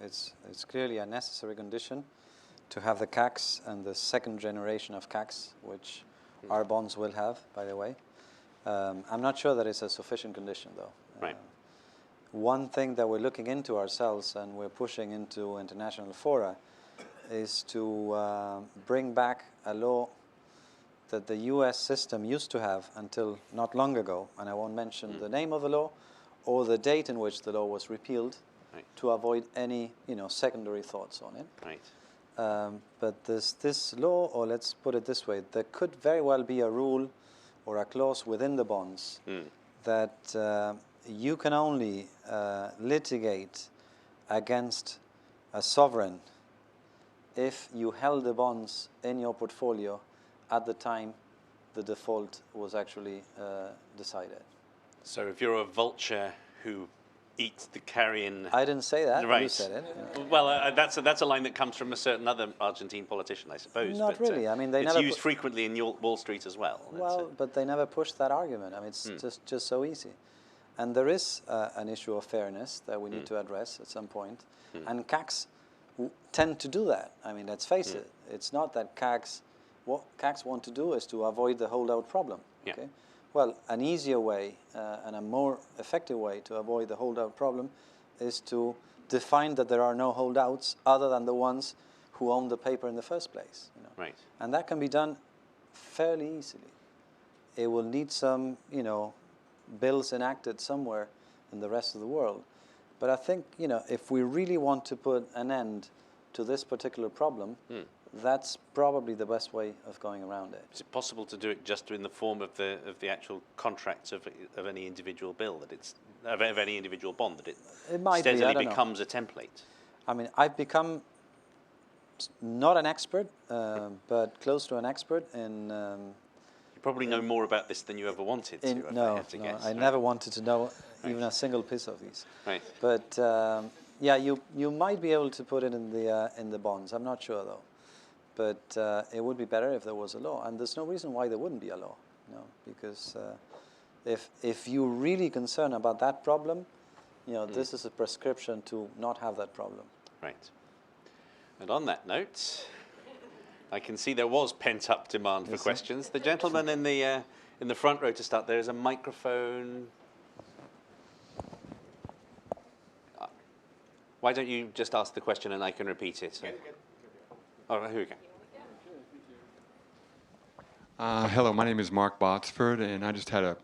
It's clearly a necessary condition to have the CACs and the second generation of CACs, which our bonds will have, by the way. I'm not sure that it's a sufficient condition, though. Right. One thing that we're looking into ourselves, and we're pushing into international fora, is to bring back a law that the US system used to have until not long ago, and I won't mention the name of the law or the date in which the law was repealed, Right. to avoid any secondary thoughts on it. Right. But this law, or let's put it this way, there could very well be a rule or a clause within the bonds that you can only litigate against a sovereign if you held the bonds in your portfolio at the time the default was actually decided. So if you're a vulture who eats the carrion... I didn't say that. Right. You said it. Yeah. Well, that's a line that comes from a certain other Argentine politician, I suppose. Not but, really. I mean, they it's never used frequently in Wall Street as well. Well, but they never pushed that argument. I mean, it's just so easy. And there is an issue of fairness that we need to address at some point. And CACs tend to do that. I mean, let's face it. It's not that what CACs want to do is to avoid the holdout problem. Yeah. Okay? Well, an easier way and a more effective way to avoid the holdout problem is to define that there are no holdouts other than the ones who own the paper in the first place. Right. And that can be done fairly easily. It will need some, bills enacted somewhere in the rest of the world. But I think, if we really want to put an end to this particular problem, that's probably the best way of going around it. Is it possible to do it just in the form of the actual contracts of any individual bill, that it's of any individual bond, that it might be, I steadily don't know. becomes a template? I mean, I've become not an expert, but close to an expert in... You probably know more about this than you ever wanted to, if I had to guess. I right? never wanted to know even a single piece of these. Right. But yeah, you might be able to put it in the bonds. I'm not sure though. But it would be better if there was a law, and there's no reason why there wouldn't be a law. Because if you're really concerned about that problem, this is a prescription to not have that problem. Right. And on that note, I can see there was pent-up demand for questions. The gentleman in the front row to start. There is a microphone. Why don't you just ask the question and I can repeat it? Oh, here we go. Hello, my name is Mark Botsford, and I just had a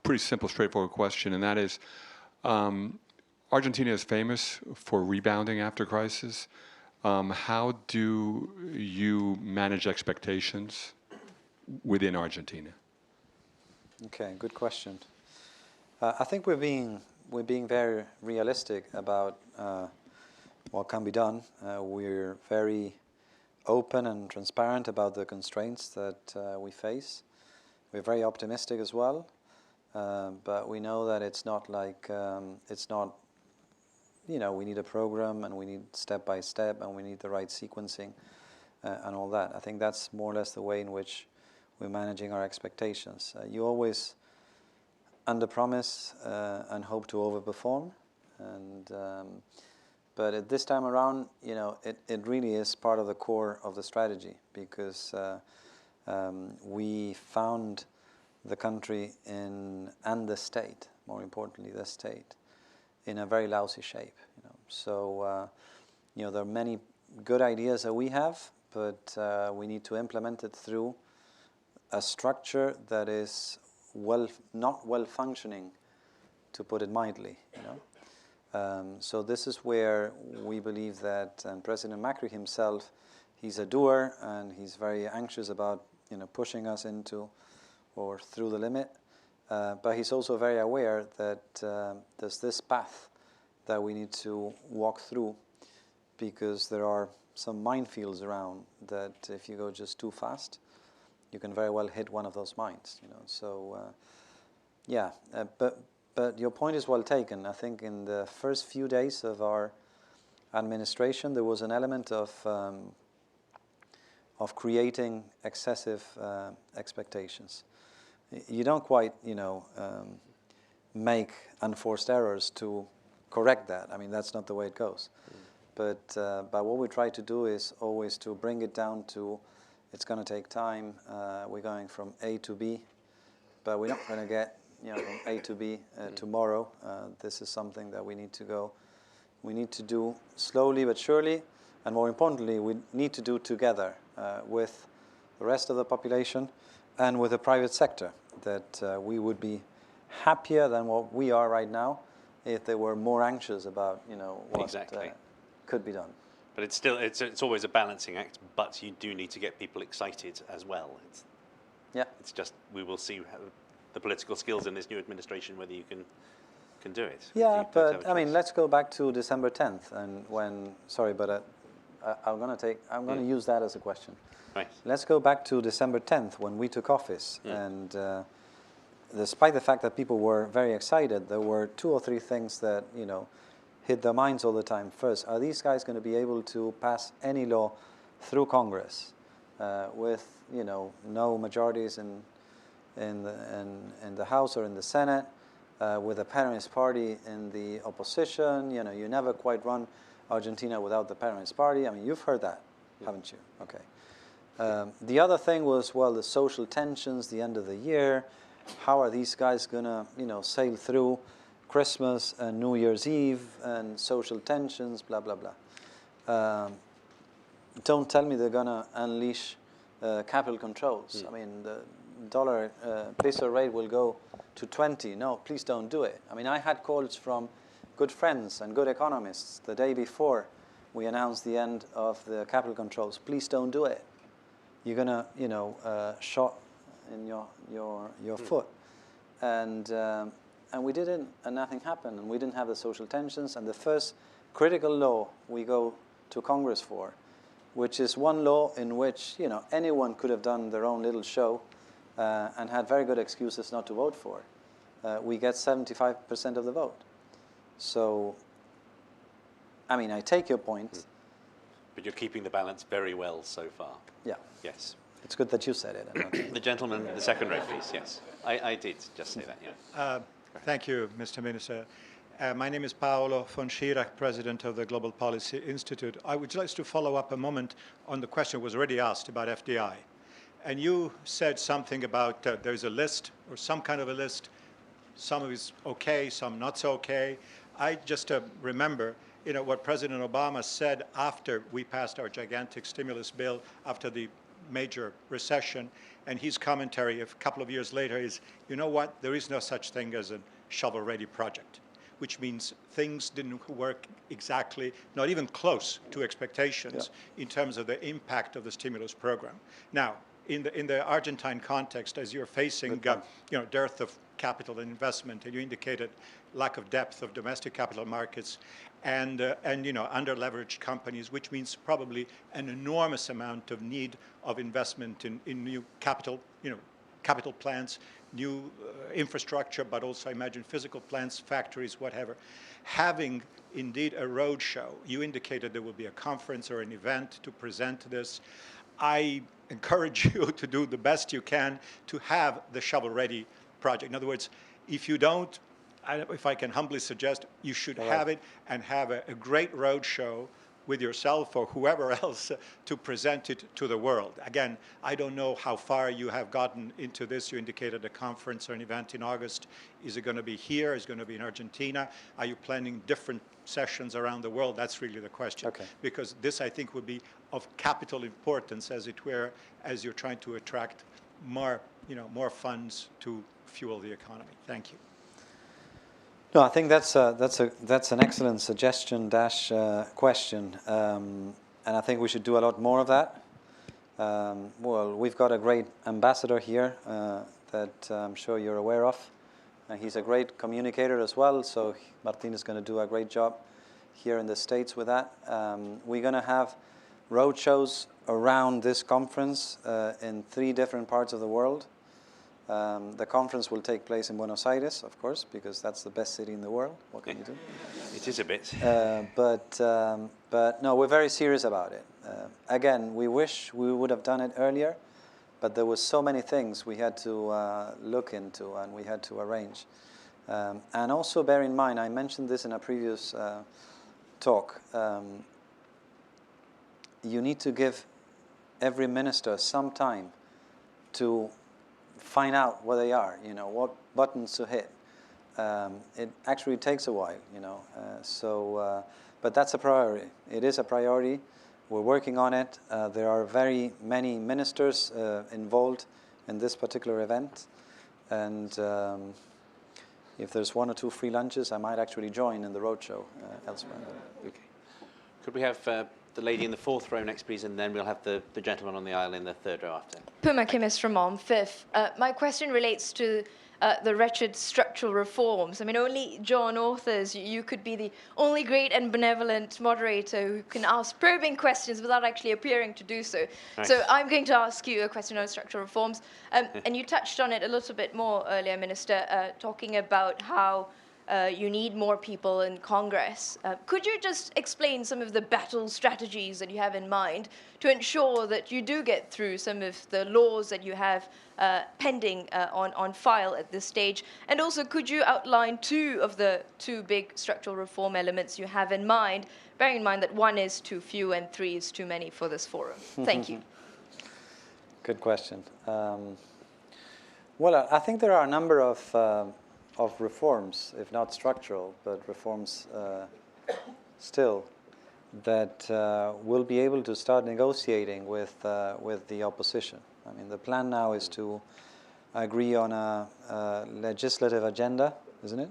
pretty simple, straightforward question, and that is, Argentina is famous for rebounding after crisis. How do you manage expectations within Argentina? Okay, good question. I think we're being very realistic about what can be done. We're very open and transparent about the constraints that we face. We're very optimistic as well, but we know that it's not like we need a program and we need step by step and we need the right sequencing and all that. I think that's more or less the way in which we're managing our expectations. You always underpromise and hope to overperform, but at this time around, it really is part of the core of the strategy, because we found the country and the state, more importantly, the state, in a very lousy shape. So there are many good ideas that we have, but we need to implement it through a structure that is not well functioning, to put it mildly. So this is where we believe that, and President Macri himself, he's a doer and he's very anxious about pushing us into or through the limit, but he's also very aware that there's this path that we need to walk through, because there are some minefields around that if you go just too fast, you can very well hit one of those mines. So yeah, but your point is well taken. I think in the first few days of our administration, there was an element of creating excessive expectations. You don't quite, make unforced errors to correct that. I mean, that's not the way it goes. But what we try to do is always to bring it down to, it's going to take time. We're going from A to B, but we're not going to get from A to B tomorrow. This is something that we need to do slowly but surely, and more importantly, we need to do together with the rest of the population and with the private sector. That we would be happier than what we are right now if they were more anxious about what exactly could be done. But it's always a balancing act. But you do need to get people excited as well. It's just, we will see how the political skills in this new administration, whether you can do it. Yeah, but I mean, let's go back to December 10th, and when I'm going to use that as a question. Right. Let's go back to December 10th when we took office, and despite the fact that people were very excited, there were 2 or 3 things that hit their minds all the time. First, are these guys going to be able to pass any law through Congress with no majorities in the House or in the Senate, with a Peronist party in the opposition? You never quite run Argentina without the Peronist party. I mean, you've heard that, haven't you? Okay. The other thing was, the social tensions, the end of the year. How are these guys going to, sail through Christmas and New Year's Eve and social tensions, blah, blah, blah. Don't tell me they're going to unleash capital controls. I mean, the dollar peso rate will go to 20. No, please don't do it. I mean, I had calls from good friends and good economists the day before we announced the end of the capital controls. Please don't do it. You're going to, shot in your foot. And we didn't, and nothing happened, and we didn't have the social tensions. And the first critical law we go to Congress for, which is one law in which anyone could have done their own little show and had very good excuses not to vote for, we get 75% of the vote. So, I mean, I take your point. But you're keeping the balance very well so far. Yeah. Yes. It's good that you said it. I'm not- The gentleman in the second row, please. Yes. I did just say that, yeah. Thank you, Mr. Minister. My name is Paolo von Schirach, President of the Global Policy Institute. I would like to follow up a moment on the question that was already asked about FDI. And you said something about there's a list or some kind of a list. Some of it's okay, some not so okay. I just remember what President Obama said after we passed our gigantic stimulus bill, after the major recession, and his commentary a couple of years later is, you know what, there is no such thing as a shovel-ready project, which means things didn't work exactly, not even close to expectations in terms of the impact of the stimulus program. Now, in the Argentine context, as you're facing dearth of capital and investment, and you indicated lack of depth of domestic capital markets, and under-leveraged companies, which means probably an enormous amount of need of investment in new capital, capital plants, new infrastructure, but also I imagine physical plants, factories, whatever. Having indeed a roadshow, you indicated there will be a conference or an event to present this. I encourage you to do the best you can to have the shovel-ready project. In other words, if you don't, if I can humbly suggest, you should have it and have a great roadshow with yourself or whoever else to present it to the world. Again, I don't know how far you have gotten into this. You indicated a conference or an event in August. Is it going to be here? Is it going to be in Argentina? Are you planning different sessions around the world? That's really the question. Okay. Because this, I think, would be of capital importance, as it were, as you're trying to attract more funds to fuel the economy. Thank you. No, I think that's an excellent suggestion question, and I think we should do a lot more of that. Well, we've got a great ambassador here that I'm sure you're aware of. He's a great communicator as well, so Martin is going to do a great job here in the States with that. We're going to have road shows around this conference in 3 different parts of the world. The conference will take place in Buenos Aires, of course, because that's the best city in the world. What can you do? It is a bit. But no, we're very serious about it. Again, we wish we would have done it earlier, but there were so many things we had to look into and we had to arrange. And also bear in mind, I mentioned this in a previous talk, you need to give every minister some time to find out where they are, what buttons to hit. It actually takes a while, but that's a priority. It is a priority. We're working on it. There are very many ministers involved in this particular event. And if there's 1 or 2 free lunches, I might actually join in the roadshow elsewhere. Okay. Could we have the lady in the 4th row next, please, and then we'll have the gentleman on the aisle in the 3rd row after. Puma Kimis from Om, 5th. My question relates to the wretched structural reforms. I mean, only John authors, you could be the only great and benevolent moderator who can ask probing questions without actually appearing to do so. Nice. So I'm going to ask you a question on structural reforms. And you touched on it a little bit more earlier, Minister, talking about how you need more people in Congress. Could you just explain some of the battle strategies that you have in mind to ensure that you do get through some of the laws that you have pending on file at this stage? And also, could you outline 2 of the 2 big structural reform elements you have in mind, bearing in mind that 1 is too few and 3 is too many for this forum? Thank you. Good question. Well, I think there are a number of reforms, if not structural, but reforms still, that we'll be able to start negotiating with the opposition. I mean, the plan now is to agree on a legislative agenda, isn't it?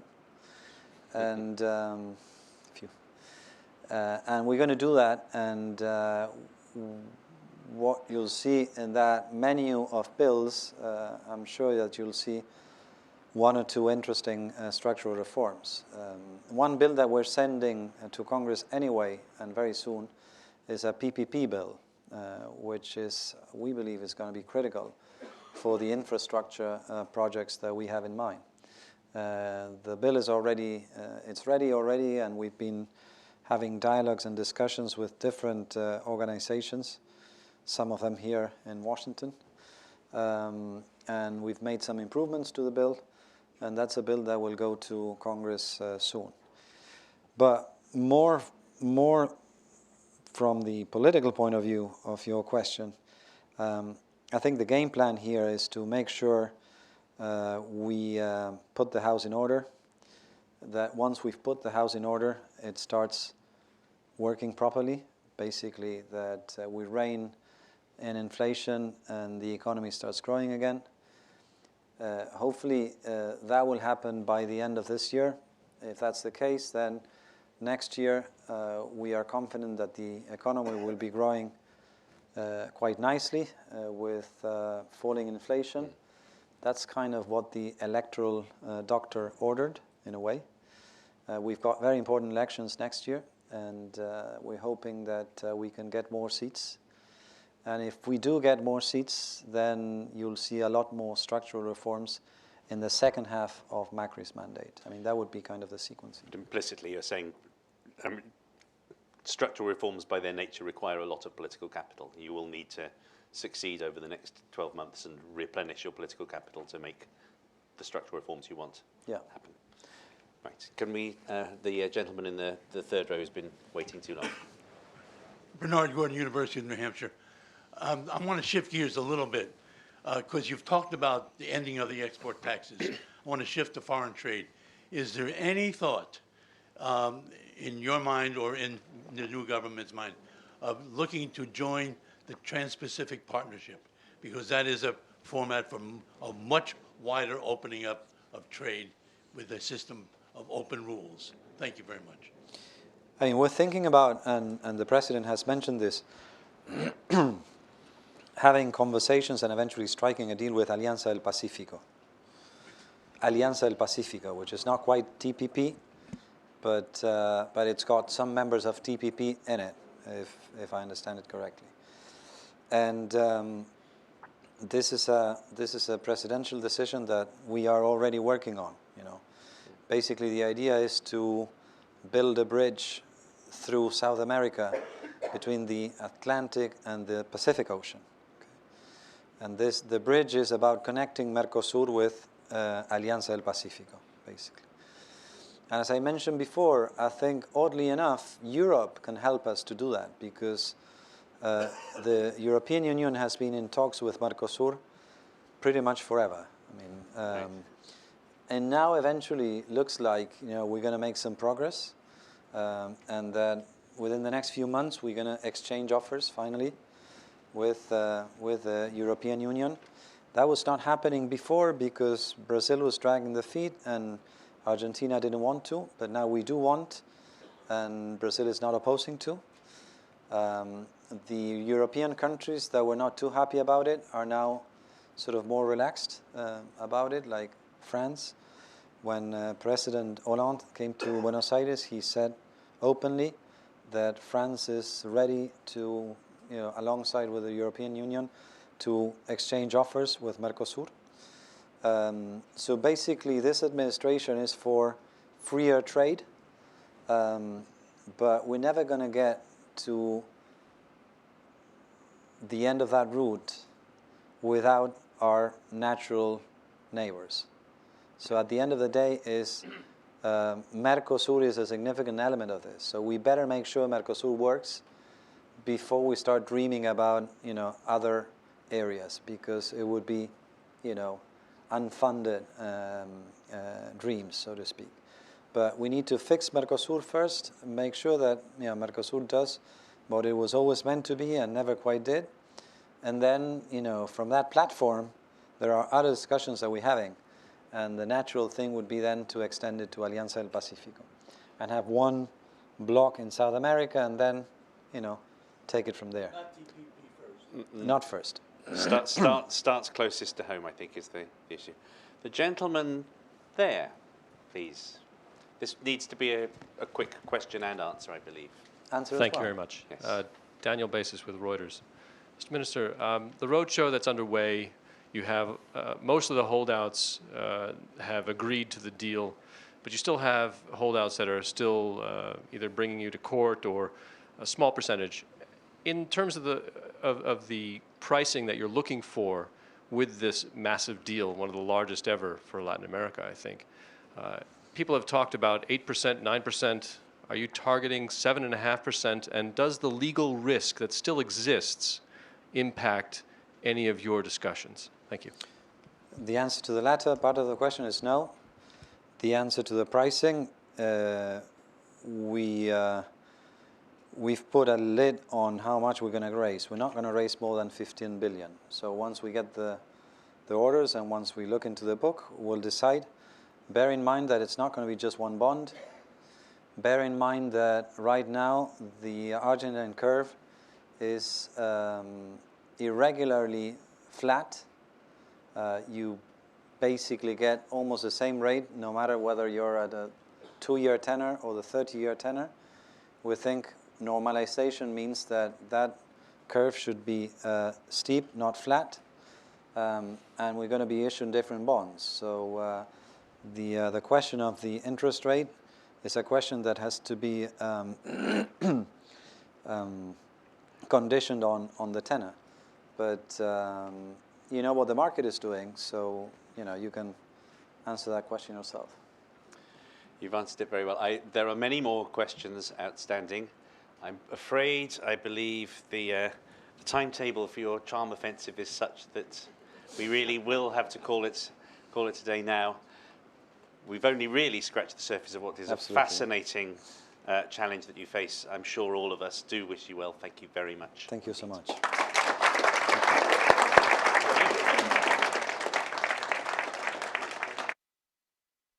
And and we're going to do that. And what you'll see in that menu of bills, I'm sure that you'll see 1 or 2 interesting structural reforms. One bill that we're sending to Congress anyway, and very soon, is a PPP bill, which we believe is going to be critical for the infrastructure projects that we have in mind. The bill is already, it's ready already, and we've been having dialogues and discussions with different organizations, some of them here in Washington. And we've made some improvements to the bill, and that's a bill that will go to Congress soon. But more from the political point of view of your question, I think the game plan here is to make sure we put the house in order, that once we've put the house in order, it starts working properly, basically that we rein in inflation and the economy starts growing again. Hopefully that will happen by the end of this year. If that's the case, then next year we are confident that the economy will be growing quite nicely with falling inflation. That's kind of what the electoral doctor ordered, in a way. We've got very important elections next year, and we're hoping that we can get more seats. And if we do get more seats, then you'll see a lot more structural reforms in the second half of Macri's mandate. I mean, that would be kind of the sequence. Implicitly, you're saying structural reforms by their nature require a lot of political capital. You will need to succeed over the next 12 months and replenish your political capital to make the structural reforms you want happen. Right. Can we, the gentleman in the third row has been waiting too long. Bernard Gordon, University of New Hampshire. I want to shift gears a little bit because you've talked about the ending of the export taxes. I want to shift to foreign trade. Is there any thought in your mind or in the new government's mind of looking to join the Trans-Pacific Partnership? Because that is a format for a much wider opening up of trade with a system of open rules. Thank you very much. I mean, we're thinking about, and the President has mentioned this, having conversations and eventually striking a deal with Alianza del Pacífico. Alianza del Pacífico, which is not quite TPP, but it's got some members of TPP in it, if I understand it correctly. And this is a presidential decision that we are already working on. You know, basically the idea is to build a bridge through South America between the Atlantic and the Pacific Ocean. And the bridge is about connecting Mercosur with Alianza del Pacífico, basically. And as I mentioned before, I think, oddly enough, Europe can help us to do that because the European Union has been in talks with Mercosur pretty much forever. I mean, and now eventually looks like we're going to make some progress, and that within the next few months we're going to exchange offers finally with the European Union. That was not happening before because Brazil was dragging the feet and Argentina didn't want to, but now we do want, and Brazil is not opposing to. The European countries that were not too happy about it are now sort of more relaxed about it, like France. When President Hollande came to Buenos Aires, he said openly that France is ready to, alongside with the European Union, to exchange offers with Mercosur. So basically, this administration is for freer trade, but we're never going to get to the end of that route without our natural neighbors. So at the end of the day, Mercosur is a significant element of this. So we better make sure Mercosur works before we start dreaming about other areas, because it would be unfunded dreams, so to speak. But we need to fix Mercosur first, make sure that Mercosur does what it was always meant to be and never quite did. And then, from that platform, there are other discussions that we're having. And the natural thing would be then to extend it to Alianza del Pacífico and have one block in South America and then, take it from there. Not TPP first. Not first. Starts closest to home, I think, is the issue. The gentleman there, please. This needs to be a quick question and answer, I believe. Thank you very much. Yes. Daniel Basis with Reuters. Mr. Minister, the roadshow that's underway, You have most of the holdouts have agreed to the deal, but you still have holdouts that are still either bringing you to court or a small percentage. In terms of the pricing that you're looking for with this massive deal, one of the largest ever for Latin America, I think, people have talked about 8%, 9%. Are you targeting 7.5%? And does the legal risk that still exists impact any of your discussions? Thank you. The answer to the latter part of the question is no. The answer to the pricing, we've put a lid on how much we're going to raise. We're not going to raise more than 15 billion. So once we get the orders and once we look into the book, we'll decide. Bear in mind that it's not going to be just one bond. Bear in mind that right now the Argentine curve is irregularly flat. You basically get almost the same rate no matter whether you're at a 2-year tenor or the 30-year tenor. We think normalization means that that curve should be steep, not flat, and we're going to be issuing different bonds. So the question of the interest rate is a question that has to be conditioned on the tenor. But you know what the market is doing, so you can answer that question yourself. You've answered it very well. There are many more questions outstanding. I'm afraid, I believe the timetable for your charm offensive is such that we really will have to call it a day now. We've only really scratched the surface of what is Absolutely. a fascinating challenge that you face. I'm sure all of us do wish you well. Thank you very much. Thank you so much.